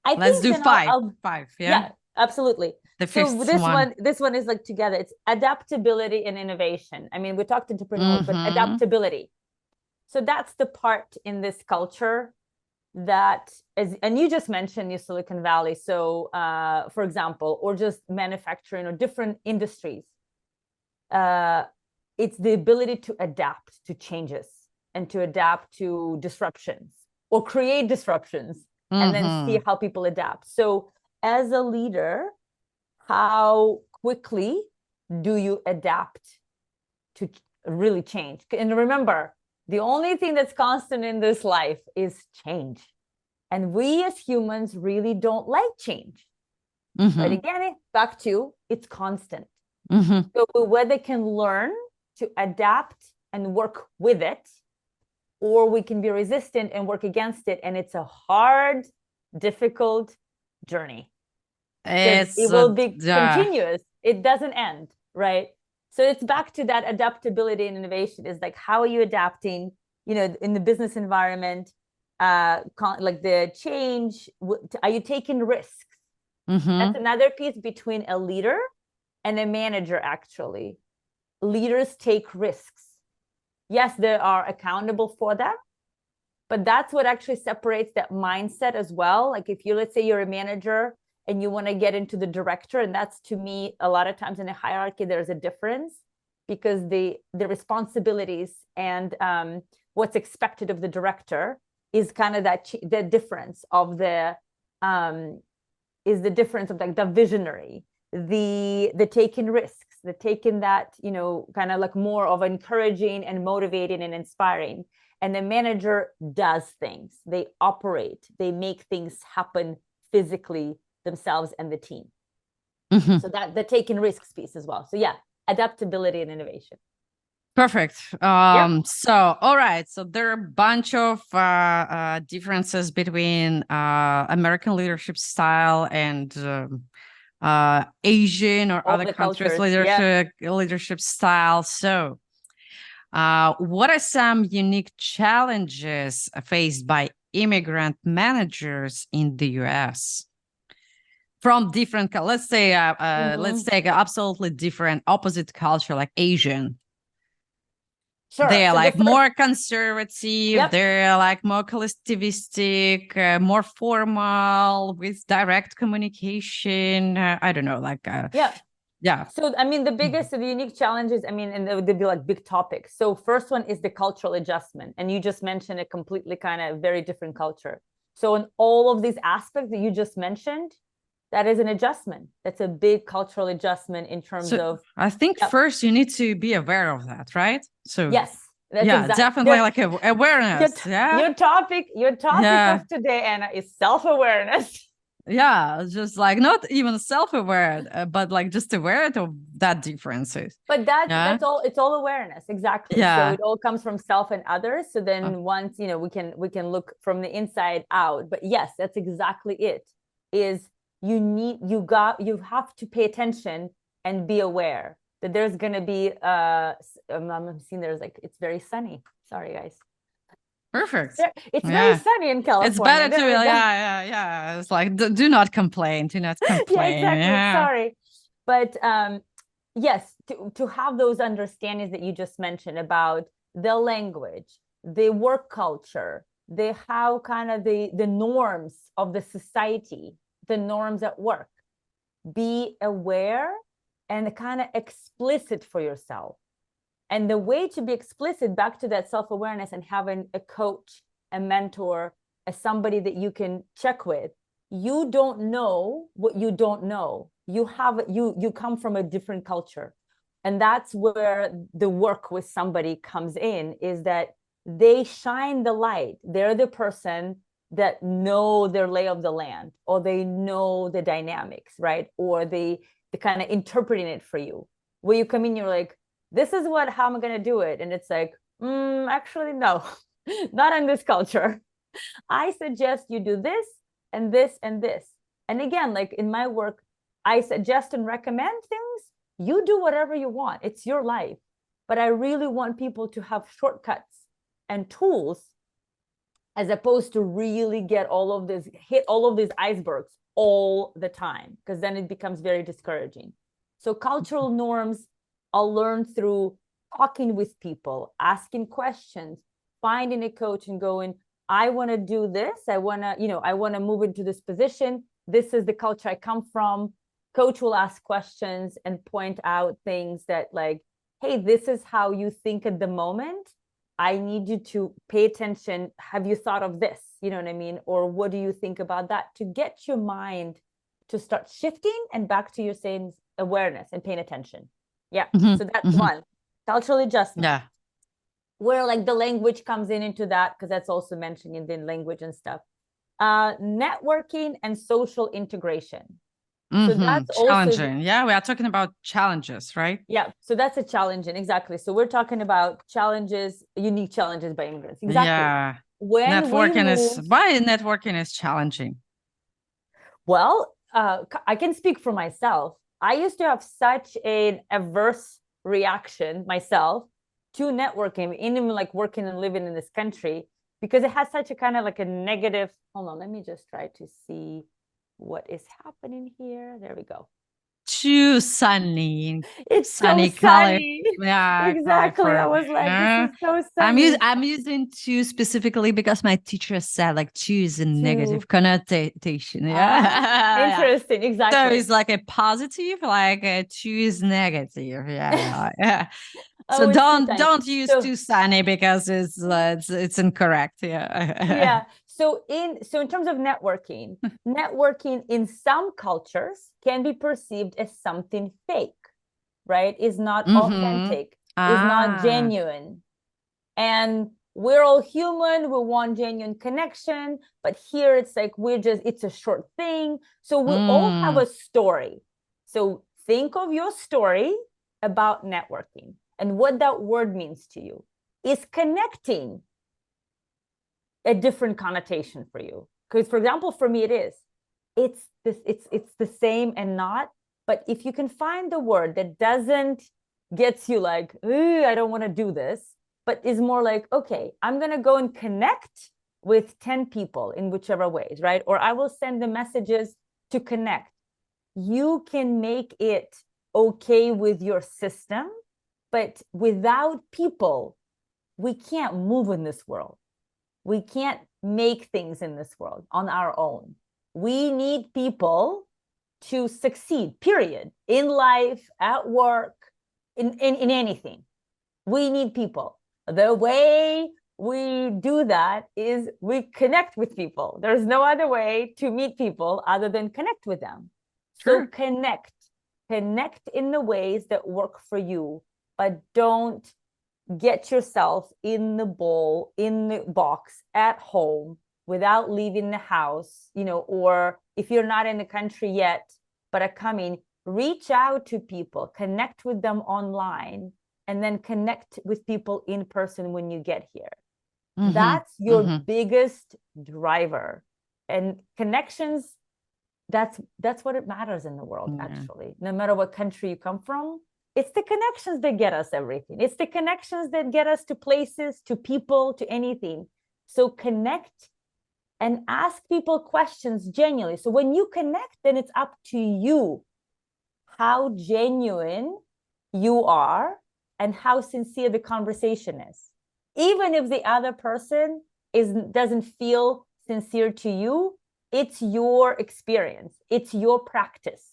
Let's do five. Five. Yeah, absolutely. The fifth this one is like together. It's adaptability and innovation. I mean, we talked entrepreneurial, but adaptability. So that's the part in this culture that is, and you just mentioned New Silicon Valley. So, for example, or just manufacturing or different industries. It's the ability to adapt to changes and to adapt to disruptions or create disruptions and then see how people adapt. So as a leader, how quickly do you adapt to really change? And remember, the only thing that's constant in this life is change. And we as humans really don't like change. But again, back to it's constant. So whether can learn to adapt and work with it, or we can be resistant and work against it. And it's a hard, difficult journey. It will be continuous. It doesn't end, right? So it's back to that adaptability and innovation. Is like, how are you adapting, in the business environment, like the change? Are you taking risks? That's another piece between a leader and a manager, actually. Leaders take risks. Yes, they are accountable for them, but that's what actually separates that mindset as well. Like if let's say you're a manager and you want to get into the director, and that's, to me, a lot of times in a hierarchy, there's a difference because the responsibilities and what's expected of the director is kind of the difference of the like the visionary, the taking risks, the taking that, kind of like more of encouraging and motivating and inspiring. And the manager does things. They operate. They make things happen physically themselves and the team. So that the taking risks piece as well. So yeah, adaptability and innovation. Perfect. So, all right. So there are a bunch of differences between American leadership style and Asian or other countries' leadership style. So, what are some unique challenges faced by immigrant managers in the US? From different, let's say, let's take an absolutely different, opposite culture, like Asian. Sure. They're like more conservative. They're like more collectivistic, more formal, with direct communication. I don't know, like yeah. So I mean, the biggest of the unique challenges, I mean, and they'd be like big topics. So first one is the cultural adjustment, and you just mentioned a completely kind of very different culture. So in all of these aspects that you just mentioned, that is an adjustment. That's a big cultural adjustment in terms of. I think first you need to be aware of that, right? So yes, definitely like awareness. Your topic of today, Anna, is self-awareness. Yeah, just like not even self-aware, but like just aware of that differences. But that's all. It's all awareness, exactly. So it all comes from self and others. So then once we can look from the inside out. But yes, that's exactly it. Is you have to pay attention and be aware that there's going to be I'm seeing there's like, it's very sunny. Sorry, guys. Perfect. It's very sunny in California. It's better to yeah. It's like do not complain. Do not complain. Exactly. Sorry, but yes, to have those understandings that you just mentioned about the language, the work culture, how kind of the norms of the society, the norms at work. Be aware and kind of explicit for yourself. And the way to be explicit, back to that self-awareness and having a coach, a mentor, as somebody that you can check with, you don't know what you don't know. You come from a different culture. And that's where the work with somebody comes in, is that they shine the light. They're the person that know their lay of the land, or they know the dynamics, right? Or they kind of interpreting it for you. Where you come in, you're like, this is how am I going to do it? And it's like, actually, no, not in this culture. I suggest you do this and this and this. And again, like in my work, I suggest and recommend things. You do whatever you want. It's your life. But I really want people to have shortcuts and tools, as opposed to really hit all of these icebergs all the time, because then it becomes very discouraging. So cultural norms I'll learn through talking with people, asking questions, finding a coach and going, I want to do this. I want to move into this position. This is the culture I come from. Coach will ask questions and point out things that, like, hey, this is how you think at the moment. I need you to pay attention. Have you thought of this? You know what I mean? Or what do you think about that? To get your mind to start shifting and back to your saying awareness and paying attention. Yeah. So that's one. Cultural adjustment. Yeah. Where like the language comes into that, because that's also mentioned in the language and stuff. Networking and social integration. So that's challenging. also, Yeah, we are talking about challenges, right? Yeah, so that's a challenging, exactly. So we're talking about challenges, unique challenges by immigrants. Exactly. Yeah. When networking is challenging. Well, I can speak for myself. I used to have such an adverse reaction myself to networking, even like working and living in this country, because it has such a kind of like a negative. Hold on, let me just try to see what is happening here. There we go. Too sunny. It's sunny so color. sunny. Yeah, exactly. I was like, this is so sunny. I'm using two specifically because my teacher said like two is a negative connotation. Yeah. Interesting. Exactly. So it's like a positive, like a two is negative. Yeah. So don't use too sunny because it's incorrect. Yeah. So in terms of networking, networking in some cultures can be perceived as something fake, right? Is not authentic, is not genuine. And we're all human, we want genuine connection, but here it's like it's a short thing. So we all have a story. So think of your story about networking and what that word means to you. Is connecting a different connotation for you? Because, for example, for me, it's the same and not. But if you can find the word that doesn't gets you like, I don't want to do this, but is more like, okay, I'm going to go and connect with 10 people in whichever ways, right? Or I will send the messages to connect. You can make it okay with your system, but without people, we can't move in this world. We can't make things in this world on our own. We need people to succeed, period, in life, at work, in anything. We need people. The way we do that is we connect with people. There's no other way to meet people other than connect with them. Sure. So connect in the ways that work for you, but don't get yourself in the box at home without leaving the house, or if you're not in the country yet, but are coming, reach out to people, connect with them online, and then connect with people in person when you get here. That's your biggest driver. And connections, that's what it matters in the world, actually. No matter what country you come from, it's the connections that get us everything. It's the connections that get us to places, to people, to anything. So connect and ask people questions genuinely. So when you connect, then it's up to you how genuine you are and how sincere the conversation is. Even if the other person doesn't feel sincere to you, it's your experience. It's your practice.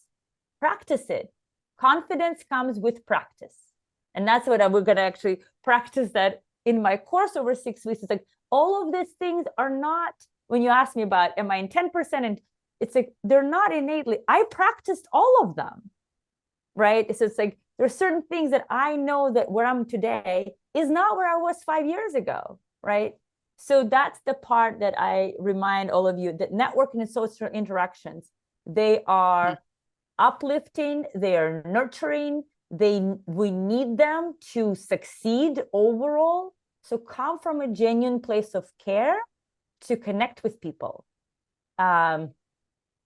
Practice it. Confidence comes with practice. And that's what we're going to actually practice that in my course over 6 weeks. It's like all of these things are not, when you ask me about, am I in 10%? And it's like, they're not innately, I practiced all of them, right? So it's like, there's certain things that I know that where I'm today is not where I was 5 years ago, right? So that's the part that I remind all of you, that networking and social interactions, they are uplifting, they are nurturing, we need them to succeed overall. So come from a genuine place of care to connect with people. And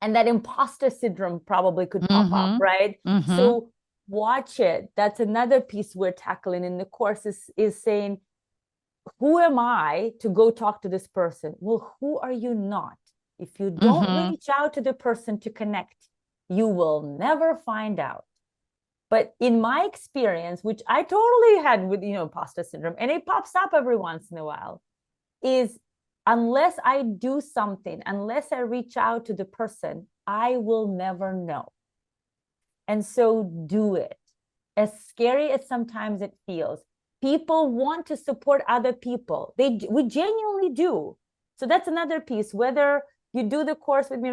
that imposter syndrome probably could pop up, right? So watch it. That's another piece we're tackling in the course, is saying, who am I to go talk to this person? Well, who are you not? If you don't reach out to the person to connect, you will never find out. But in my experience, which I totally had with, imposter syndrome, and it pops up every once in a while, is unless I do something, unless I reach out to the person, I will never know. And so do it. As scary as sometimes it feels, people want to support other people. We genuinely do. So that's another piece. Whether you do the course with me,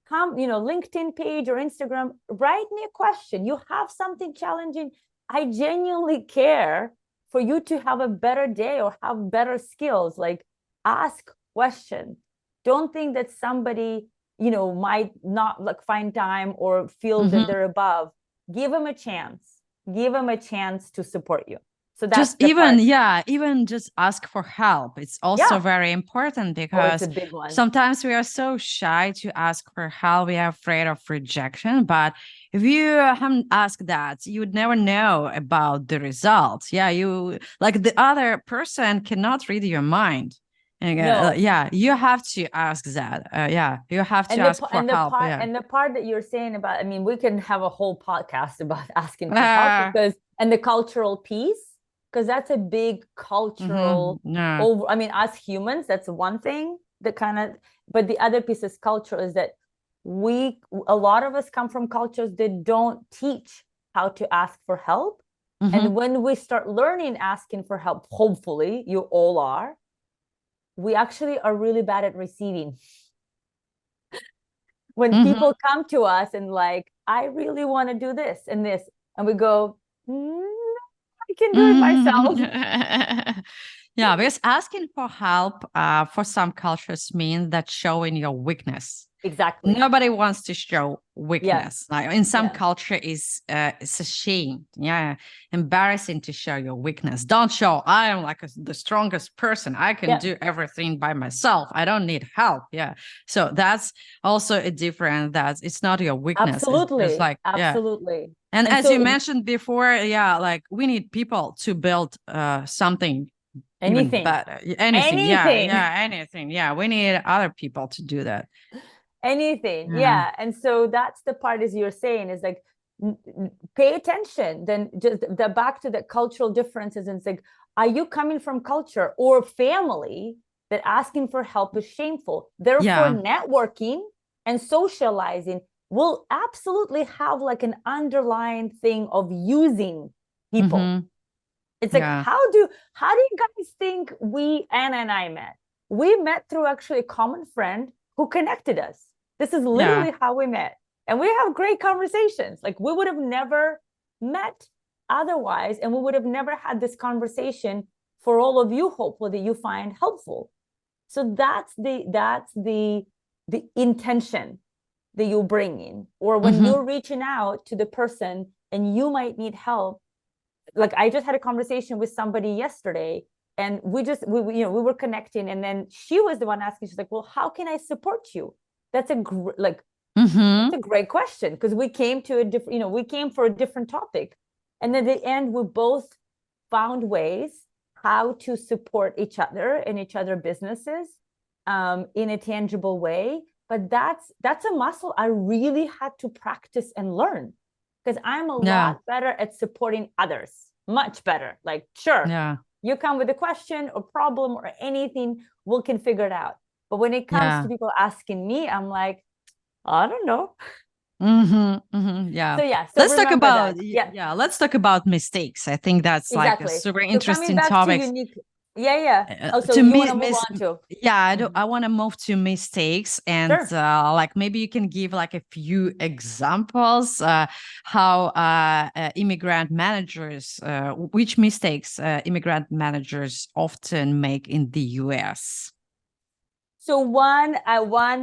come, LinkedIn page or Instagram, write me a question. You have something challenging. I genuinely care for you to have a better day or have better skills. Like, ask questions. Don't think that somebody, might not find time or feel that they're above. Give them a chance. Give them a chance to support you. So that's just even just ask for help. It's also very important, because it's a big one. Sometimes we are so shy to ask for help. We are afraid of rejection. But if you haven't asked that, you would never know about the results. You, like, the other person cannot read your mind. And you have to ask that. You have to ask for help. And the part that you're saying about, we can have a whole podcast about asking for help, and the cultural piece, because that's a big cultural us humans, that's one thing that but the other piece is cultural, is that a lot of us come from cultures that don't teach how to ask for help. And when we start learning asking for help, hopefully you all are, we actually are really bad at receiving. When people come to us and like, I really want to do this and this, and we go, I can do it myself. Because asking for help for some cultures means that showing your weakness. Exactly. Nobody wants to show weakness. Like in some culture, it's a shame. Embarrassing to show your weakness. Don't show, I am like the strongest person. I can do everything by myself. I don't need help. So that's also a difference. That it's not your weakness. Absolutely. It's like, absolutely. And as you mentioned before, like we need people to build something. Anything. Anything. Anything. We need other people to do that. Anything. And so that's the part, as you're saying, is like, pay attention. Then just back to the cultural differences. And it's like, are you coming from culture or family that asking for help is shameful? Therefore, networking and socializing will absolutely have like an underlying thing of using people. It's like, how do you guys think Anna and I met? We met through actually a common friend who connected us. This is literally how we met. And we have great conversations. Like, we would have never met otherwise. And we would have never had this conversation for all of you, hopefully, that you find helpful. So that's the intention that you bring in. Or when you're reaching out to the person and you might need help. Like, I just had a conversation with somebody yesterday, and we were connecting, and then she was the one asking. She's like, well, how can I support you? That's that's a great question, because we came to a different, we came for a different topic. And at the end, we both found ways how to support each other and each other businesses in a tangible way. But that's a muscle I really had to practice and learn, because I'm a lot better at supporting others, much better. Like, you come with a question or problem or anything, we can figure it out. But when it comes to people asking me, I'm like, I don't know. Yeah. So yeah, so Let's talk remember about that. Yeah, let's talk about mistakes. I think that's like a exactly. super So coming interesting back to topic. unique, yeah. Oh, so To you want me, to move on to? yeah, Mhm. I want to move to mistakes and Sure. like maybe you can give like a few examples how immigrant managers which mistakes immigrant managers often make in the US. So one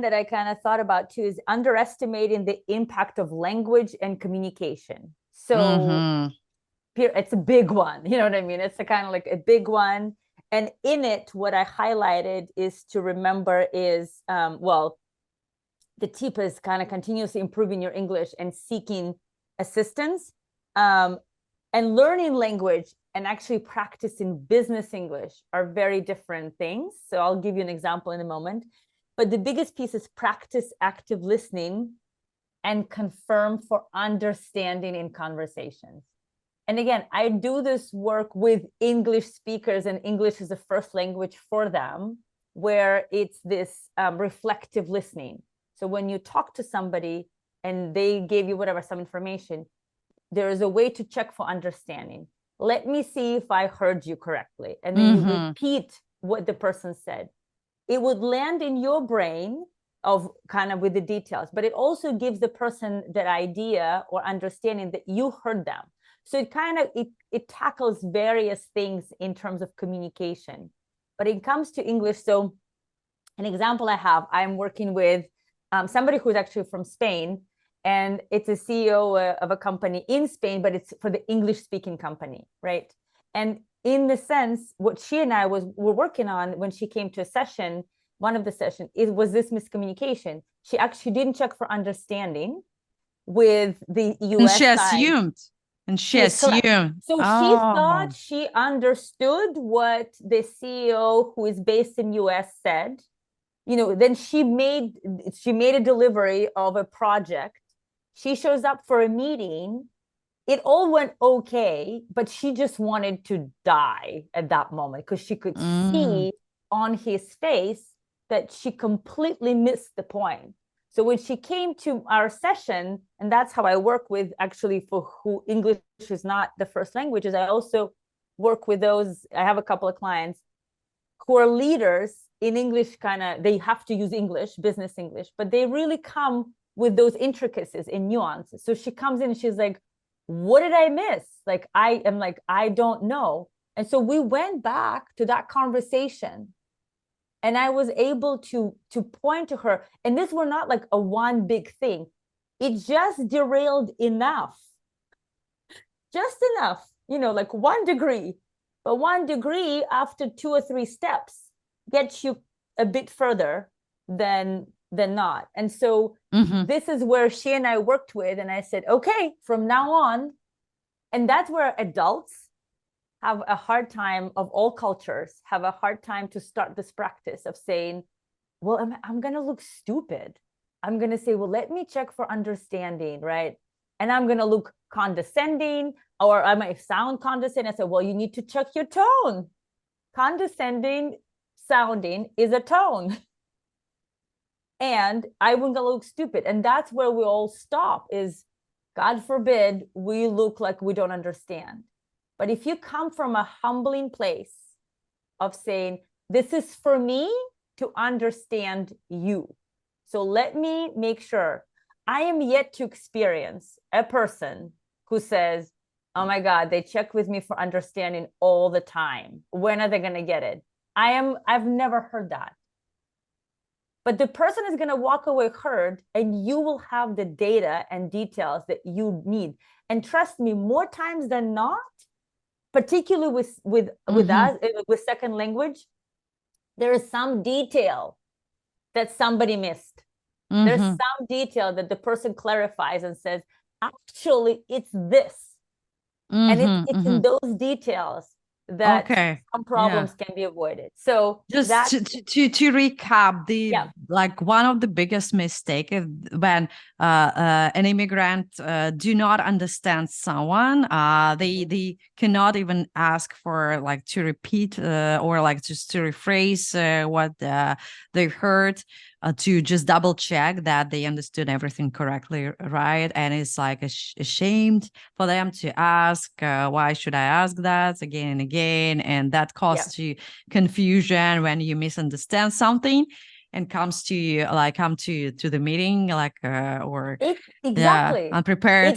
that I kind of thought about too is underestimating the impact of language and communication. So it's a big one, you know what I mean? It's a kind of like a big one. And in it, what I highlighted is to remember is, well, the tip is kind of continuously improving your English and seeking assistance, and learning language and actually practicing business English are very different things. So I'll give you an example in a moment. But the biggest piece is practice active listening and confirm for understanding in conversations. And again, I do this work with English speakers, and English is a first language for them, where it's this reflective listening. So when you talk to somebody and they gave you whatever, some information, there is a way to check for understanding. Let me see if I heard you correctly. And then you repeat what the person said. It would land in your brain of kind of with the details, but it also gives the person that idea or understanding that you heard them. So it kind of, it tackles various things in terms of communication. But it comes to English. So an example I have, I'm working with somebody who's actually from Spain, and it's a CEO of a company in Spain, but it's for the English speaking company, right? And in the sense, what she and I were working on when she came to a session, one of the sessions, it was this miscommunication. She actually didn't check for understanding with the And US she side. assumed. And she Yes, correct. assumed. So she thought she understood what the CEO who is based in US said. You know, then she made a delivery of a project. She shows up for a meeting. It all went okay, but she just wanted to die at that moment because she could see on his face that she completely missed the point. So when she came to our session, and that's how I work with, actually, for who English is not the first language, is I also work with those. I have a couple of clients who are leaders in English, kind of, they have to use English, business English, but they really come with those intricacies and nuances. So she comes in and she's like, what did I miss? Like, I am like, I don't know. And so we went back to that conversation, and I was able to point to her. And this were not like a one big thing. It just derailed enough, just enough, you know, like 1 degree. But 1 degree after 2 or 3 steps gets you a bit further than not. And so this is where she and I worked with, and I said, okay, from now on. And that's where adults have a hard time, of all cultures, have a hard time to start this practice of saying, well, I'm going to look stupid. I'm going to say, well, let me check for understanding, right? And I'm going to look condescending, or I might sound condescending. I say, well, you need to check your tone. Condescending sounding is a tone. And I wouldn't look stupid. And that's where we all stop, is God forbid we look like we don't understand. But if you come from a humbling place of saying, this is for me to understand you. So let me make sure. I am yet to experience a person who says, oh my God, they check with me for understanding all the time. When are they going to get it? I've never heard that. But the person is going to walk away heard, and you will have the data and details that you need. And trust me, more times than not, particularly with us, with second language, there is some detail that somebody missed. There's some detail that the person clarifies and says, actually, it's this. And it's in those details that some problems can be avoided. So just to recap, the like one of the biggest mistake is when an immigrant do not understand someone. They cannot even ask for like to repeat or like just to rephrase what they've heard. To just double check that they understood everything correctly, right? And it's like ashamed for them to ask, why should I ask that again and again? And that causes you confusion when you misunderstand something and come to the meeting like unprepared.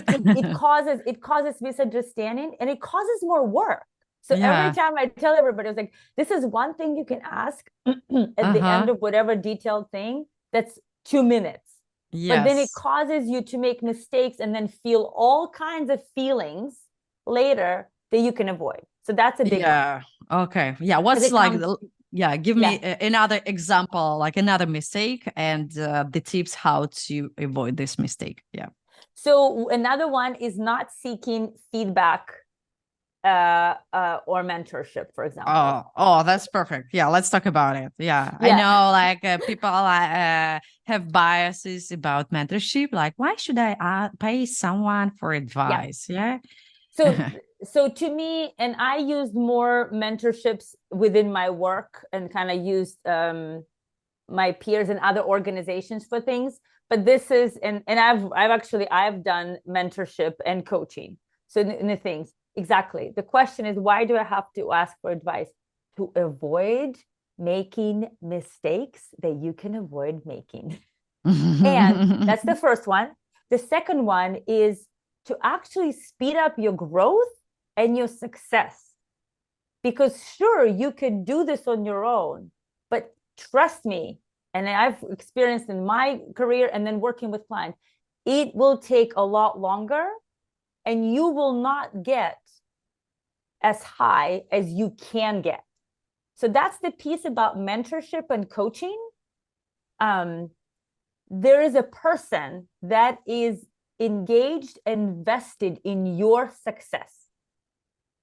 It causes misunderstanding, and it causes more work. So every time I tell everybody, it's like, this is one thing you can ask at the end of whatever detailed thing. That's 2 minutes. Yes. But then it causes you to make mistakes and then feel all kinds of feelings later that you can avoid. So that's a big one. Okay. Yeah. What's like, give me another example, like another mistake and the tips how to avoid this mistake. Yeah. So another one is not seeking feedback or mentorship, for example. Oh, that's perfect. Yeah, let's talk about it. Yeah. I know like people have biases about mentorship. Like, why should I pay someone for advice? Yeah. So to me, and I used more mentorships within my work and kind of used my peers and other organizations for things. But this is, and I've done mentorship and coaching. So in the things. Exactly. The question is, why do I have to ask for advice? To avoid making mistakes that you can avoid making. And that's the first one. The second one is to actually speed up your growth and your success. Because sure, you can do this on your own, but trust me, and I've experienced in my career and then working with clients, it will take a lot longer and you will not get as high as you can get. So that's the piece about mentorship and coaching. There is a person that is engaged and vested in your success.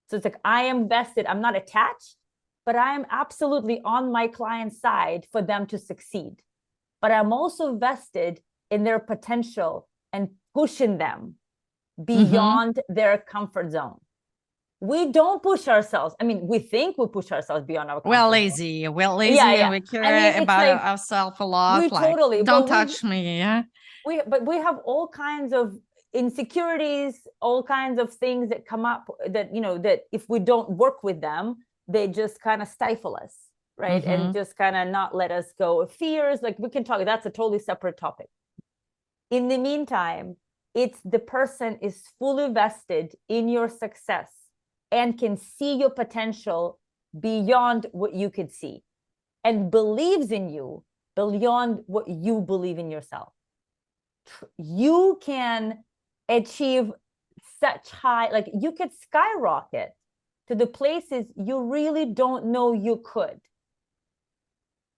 So it's like, I am vested, I'm not attached, but I am absolutely on my client's side for them to succeed. But I'm also vested in their potential and pushing them beyond their comfort zone. We don't push ourselves. I mean, we think we push ourselves beyond our comfort zone. Lazy. And we care about ourselves a lot. Don't touch me. Yeah. But we have all kinds of insecurities, all kinds of things that come up that, that if we don't work with them, they just kind of stifle us, right? And just kind of not let us go. Fears, like we can talk, that's a totally separate topic. In the meantime, it's the person is fully vested in your success and can see your potential beyond what you could see and believes in you beyond what you believe in yourself. You can achieve such high, like you could skyrocket to the places you really don't know you could.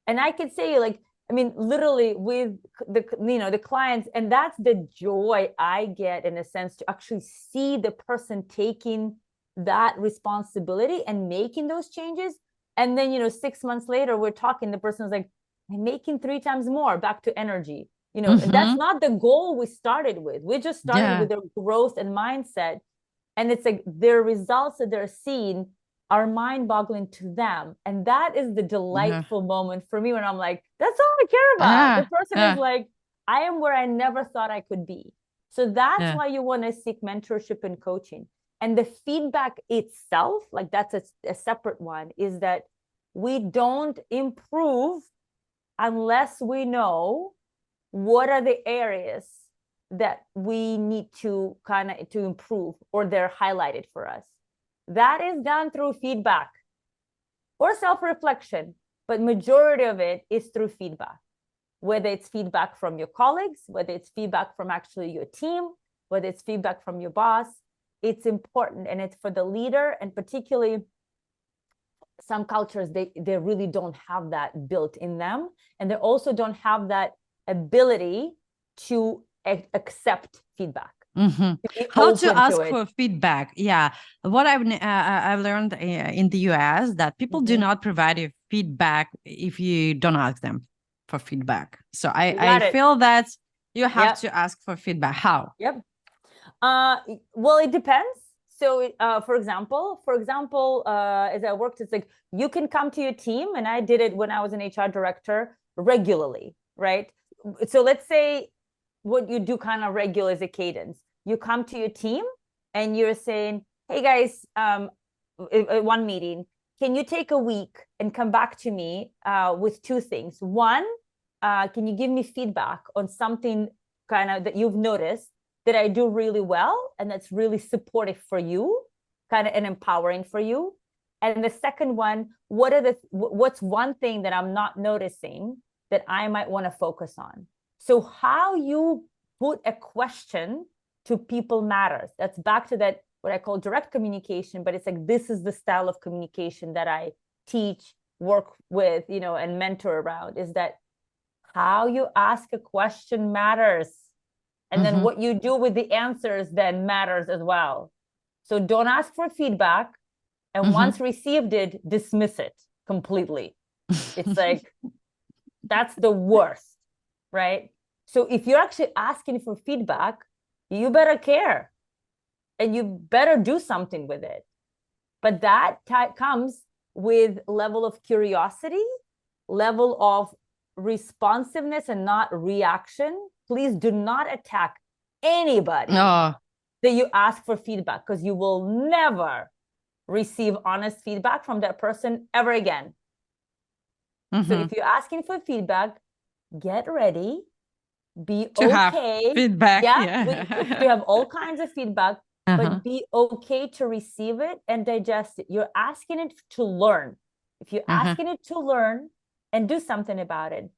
And I could say, like, I mean, literally with the clients, and that's the joy I get in a sense, to actually see the person taking that responsibility and making those changes. And then, 6 months later, we're talking, the person's like, I'm making 3 times more, back to energy. That's not the goal we started with. We just started with their growth and mindset. And it's like their results that they're seeing are mind-boggling to them. And that is the delightful moment for me when I'm like, that's all I care about. The person is like, I am where I never thought I could be. So that's why you want to seek mentorship and coaching. And the feedback itself, like that's a separate one, is that we don't improve unless we know what are the areas that we need to to improve, or they're highlighted for us. That is done through feedback or self-reflection, but majority of it is through feedback, whether it's feedback from your colleagues, whether it's feedback from actually your team, whether it's feedback from your boss. It's important, and it's for the leader, and particularly some cultures, they really don't have that built in them, and they also don't have that ability to accept feedback. How to ask for feedback? Yeah, what I've learned in the US that people do not provide you feedback if you don't ask them for feedback. So You got I it. feel that you have Yep. to ask for feedback. How? Yep. Well, it depends. So, for example, as I worked, it's like you can come to your team, and I did it when I was an HR director regularly, right? So let's say what you do kind of regular is a cadence. You come to your team and you're saying, hey guys, one meeting, can you take a week and come back to me with two things? One, can you give me feedback on something kind of that you've noticed that I do really well and that's really supportive for you, kind of and empowering for you? And the second one, what's one thing that I'm not noticing that I might want to focus on? So how you put a question to people matters. That's back to that, what I call direct communication, but it's like, this is the style of communication that I teach, work with, and mentor around, is that how you ask a question matters. And then what you do with the answers then matters as well. So don't ask for feedback. And once received it, dismiss it completely. It's like, that's the worst, right? So if you're actually asking for feedback, you better care and you better do something with it. But that comes with level of curiosity, level of responsiveness and not reaction. Please do not attack anybody that you ask for feedback, because you will never receive honest feedback from that person ever again. So if you're asking for feedback, get ready, be to have feedback. You have all kinds of feedback, but be okay to receive it and digest it. You're asking it to learn. If you're asking it to learn and do something about it,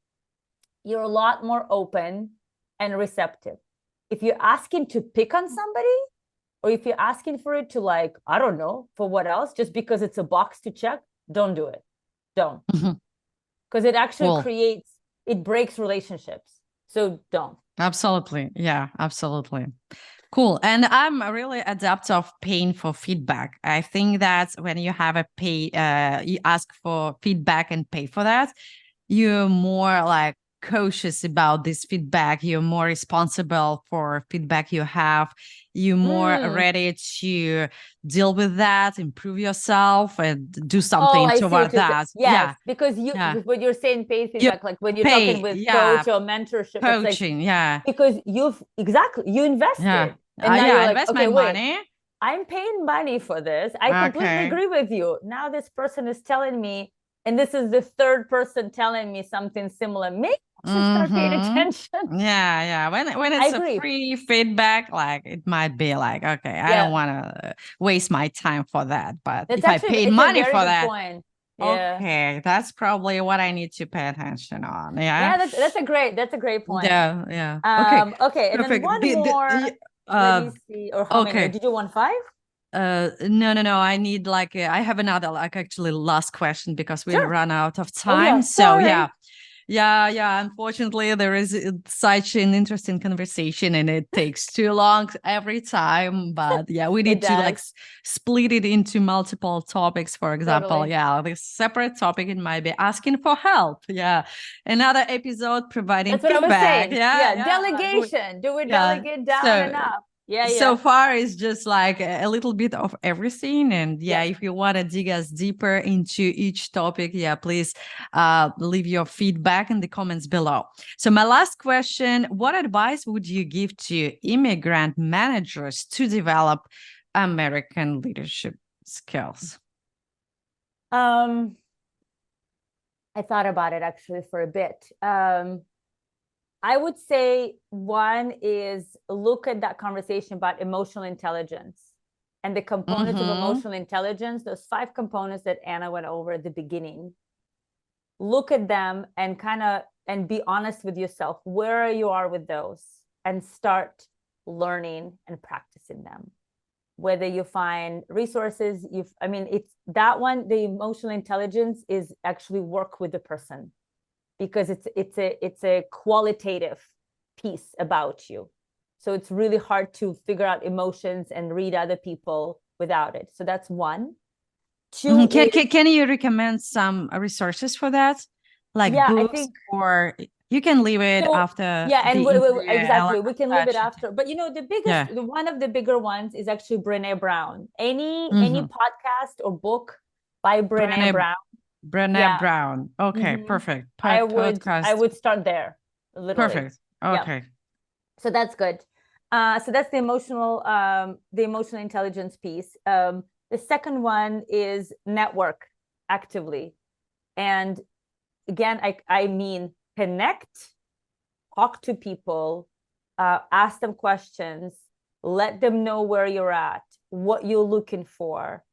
you're a lot more open and receptive. If you're asking to pick on somebody, or if you're asking for it to, like, I don't know, for what else, just because it's a box to check, don't do it. Don't. Because it actually it breaks relationships. So don't. Absolutely. Yeah, absolutely. Cool. And I'm really adept of paying for feedback. I think that when you have you ask for feedback and pay for that, you're more like cautious about this feedback. You're more responsible for feedback you have. You're more ready to deal with that, improve yourself, and do something toward that. Yes, because when you're saying paid feedback, like when you're talking with coach or mentorship, coaching, it's like, because you invested. And now you're like, invest okay, my money. I'm paying money for this. I completely agree with you. Now this person is telling me, and this is the third person telling me something similar. Maybe I should start paying attention. Yeah. When it's a free feedback, like, it might be like, okay, I don't want to waste my time for that. But if I pay money for that, okay, that's probably what I need to pay attention on. Yeah, that's a great point. Yeah. Okay, and then one more. Let me see. Or how many? Did you want 5? No. I need I have another actually last question, because we run out of time. Oh, yeah. So yeah. Unfortunately, there is such an interesting conversation, and it takes too long every time. But yeah, we need to split it into multiple topics. For example, this separate topic, it might be asking for help. Yeah, another episode providing feedback. What I was saying. Yeah. Delegation. Do we delegate down and up? So far it's just like a little bit of everything. And if you want to dig us deeper into each topic, please leave your feedback in the comments below. So my last question, what advice would you give to immigrant managers to develop American leadership skills? I thought about it actually for a bit. I would say one is look at that conversation about emotional intelligence and the components of emotional intelligence, those 5 components that Anna went over at the beginning. Look at them and and be honest with yourself where you are with those, and start learning and practicing them. Whether you find resources, it's that one, the emotional intelligence is actually work with the person, because it's a qualitative piece about you. So it's really hard to figure out emotions and read other people without it. So that's one. 2 can you recommend some resources for that? like Yeah, I books, think or you can leave it so. after Yeah, and the interview. exactly, I'll we can leave it touch it. after. But the biggest, Yeah. one of the bigger ones is actually Brené Brown. Any Mm-hmm. podcast or book by Brené Brené, Brown. Brené Yeah. Brown. Okay, Mm-hmm. perfect. I Podcast. would start there, literally. Perfect. Yeah. Okay. So that's good. So that's the emotional intelligence piece. The second one is network actively. And again, I mean connect, talk to people, ask them questions, let them know where you're at, what you're looking for.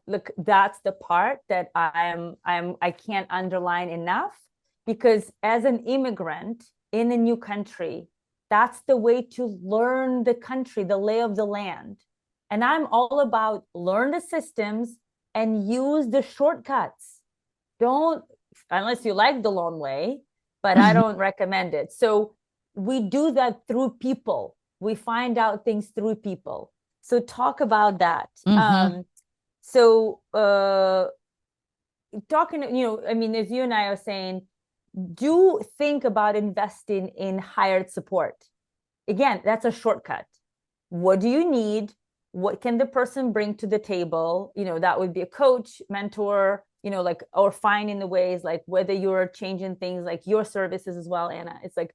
Look, that's the part that I can't underline enough, because as an immigrant in a new country, that's the way to learn the country, the lay of the land. And I'm all about learn the systems and use the shortcuts. Don't, unless you like the long way, but I don't recommend it. So we do that through people. We find out things through people. So talk about that. Mm-hmm. So talking, I mean, as you and I are saying, do think about investing in hired support. Again, that's a shortcut. What do you need? What can the person bring to the table? That would be a coach, mentor, like, or finding the ways, like whether you're changing things like your services as well, Anna. It's like,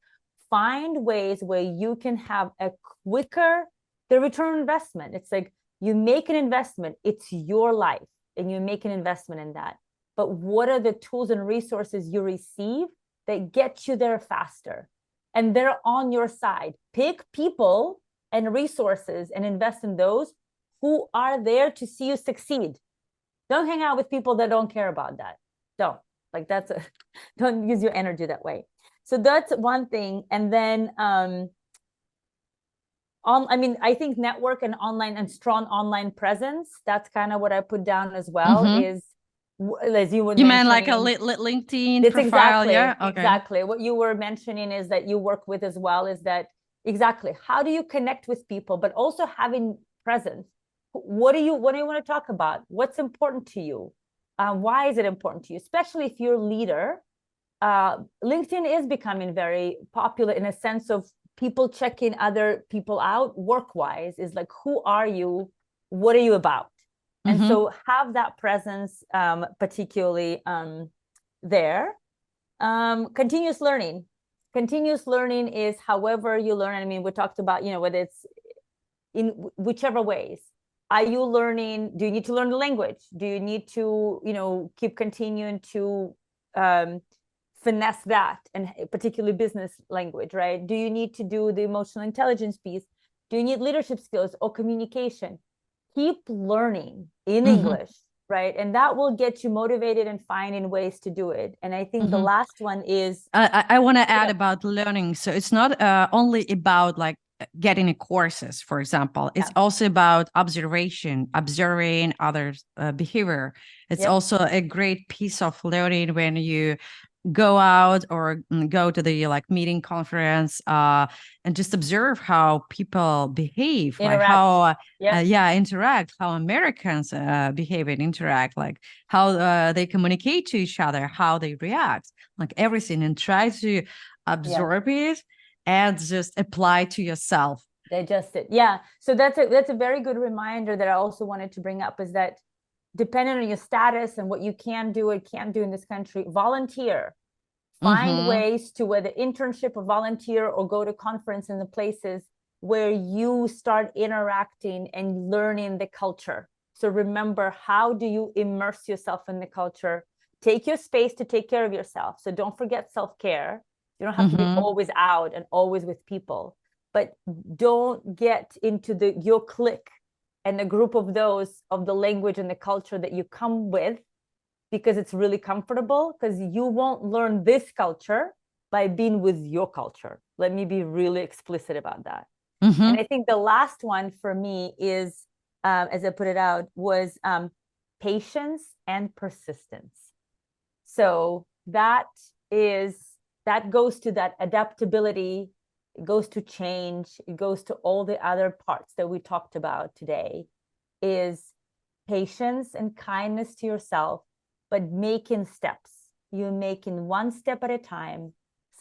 find ways where you can have a quicker, the return on investment. It's like you make an investment, it's your life, and you make an investment in that. But what are the tools and resources you receive that get you there faster? And they're on your side. Pick people and resources and invest in those who are there to see you succeed. Don't hang out with people that don't care about that. Don't. Like, don't use your energy that way. So that's one thing. And then I think network and online and strong online presence, that's kind of what I put down as well, is as you were You mentioning. meant like a LinkedIn It's profile, yeah? Okay. Exactly. What you were mentioning is that you work with as well, is that exactly how do you connect with people, but also having presence. What do you want to talk about? What's important to you? Why is it important to you? Especially if you're a leader. LinkedIn is becoming very popular in a sense of people checking other people out work-wise. Is like, who are you? What are you about? And so have that presence, particularly there. Continuous learning. Continuous learning is however you learn. I mean, we talked about, whether it's in whichever ways. Are you learning? Do you need to learn the language? Do you need to, keep continuing to finesse that, and particularly business language, right? Do you need to do the emotional intelligence piece? Do you need leadership skills or communication? Keep learning in English, right? And that will get you motivated and finding ways to do it. And I think the last one is I want to add about learning. So it's not only about like getting courses, for example. It's also about observing others' behavior. It's also a great piece of learning when you go out or go to the like meeting conference and just observe how people behave, interact. like how interact, how Americans behave and interact, like how they communicate to each other, how they react, like everything, and try to absorb it and just apply to yourself. Digest it. Yeah. So that's a very good reminder that I also wanted to bring up, is that depending on your status and what you can do and can't do in this country, volunteer. Find ways to, whether internship or volunteer, or go to conference in the places where you start interacting and learning the culture. So remember, how do you immerse yourself in the culture? Take your space to take care of yourself. So don't forget self-care. You don't have to be always out and always with people, but don't get into your clique and the group of those of the language and the culture that you come with, because it's really comfortable, because you won't learn this culture by being with your culture. Let me be really explicit about that. And I think the last one for me is, as I put it out, was patience and persistence. So that goes to that adaptability, it goes to change, it goes to all the other parts that we talked about today, is patience and kindness to yourself, but making steps. you make in one step at a time,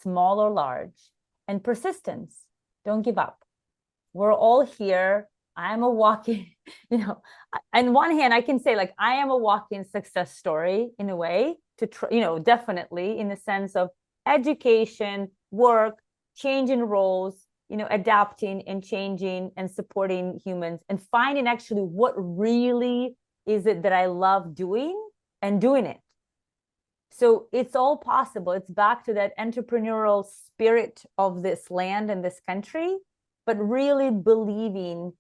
small or large, and persistence. Don't give up. We're all here. I'm a walking, on one hand, I can say like, I am a walking success story in a way definitely in the sense of education, work, changing roles, adapting and changing and supporting humans and finding actually what really is it that I love doing and doing it. So it's all possible. It's back to that entrepreneurial spirit of this land and this country, but really believing,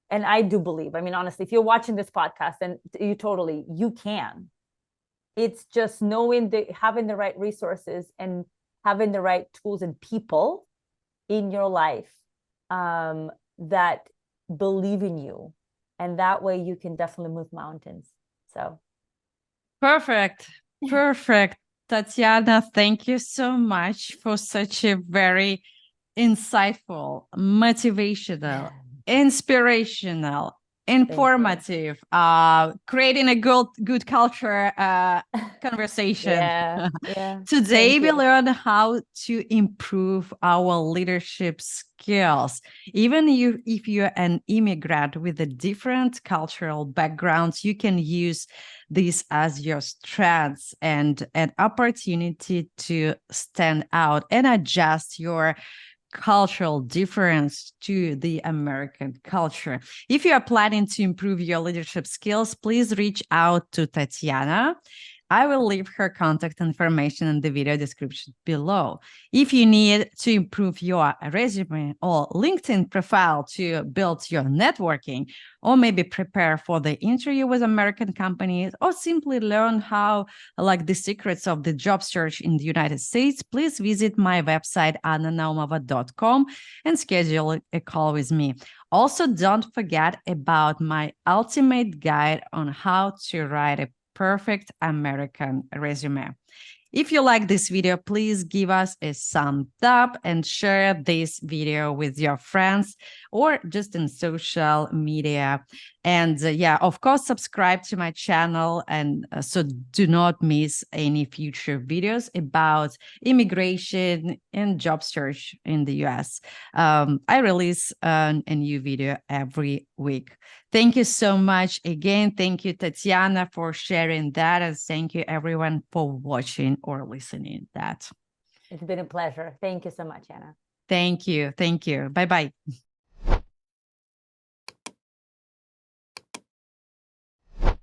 and I do believe, I mean, honestly, if you're watching this podcast, then you can. It's just having the right resources and having the right tools and people in your life that believe in you. And that way you can definitely move mountains. So. Perfect. Tatyana, thank you so much for such a very insightful, motivational, inspirational, informative, creating a good culture conversation. Yeah. Today we learned how to improve our leadership skills. Even if you're an immigrant with a different cultural background, you can use this as your strengths and an opportunity to stand out and adjust your cultural difference to the American culture. If you are planning to improve your leadership skills, please reach out to Tatyana. I will leave her contact information in the video description below. If you need to improve your resume or LinkedIn profile to build your networking, or maybe prepare for the interview with American companies, or simply learn the secrets of the job search in the United States, please visit my website, annanaumova.com, and schedule a call with me. Also, don't forget about my ultimate guide on how to write a perfect American resume. If you like this video, please give us a thumbs up and share this video with your friends or just in social media. And of course, subscribe to my channel and so do not miss any future videos about immigration and job search in the US. I release a new video every week. Thank you so much again. Thank you, Tatyana, for sharing that. And thank you, everyone, for watching or listening that. It's been a pleasure. Thank you so much, Anna. Thank you. Bye-bye.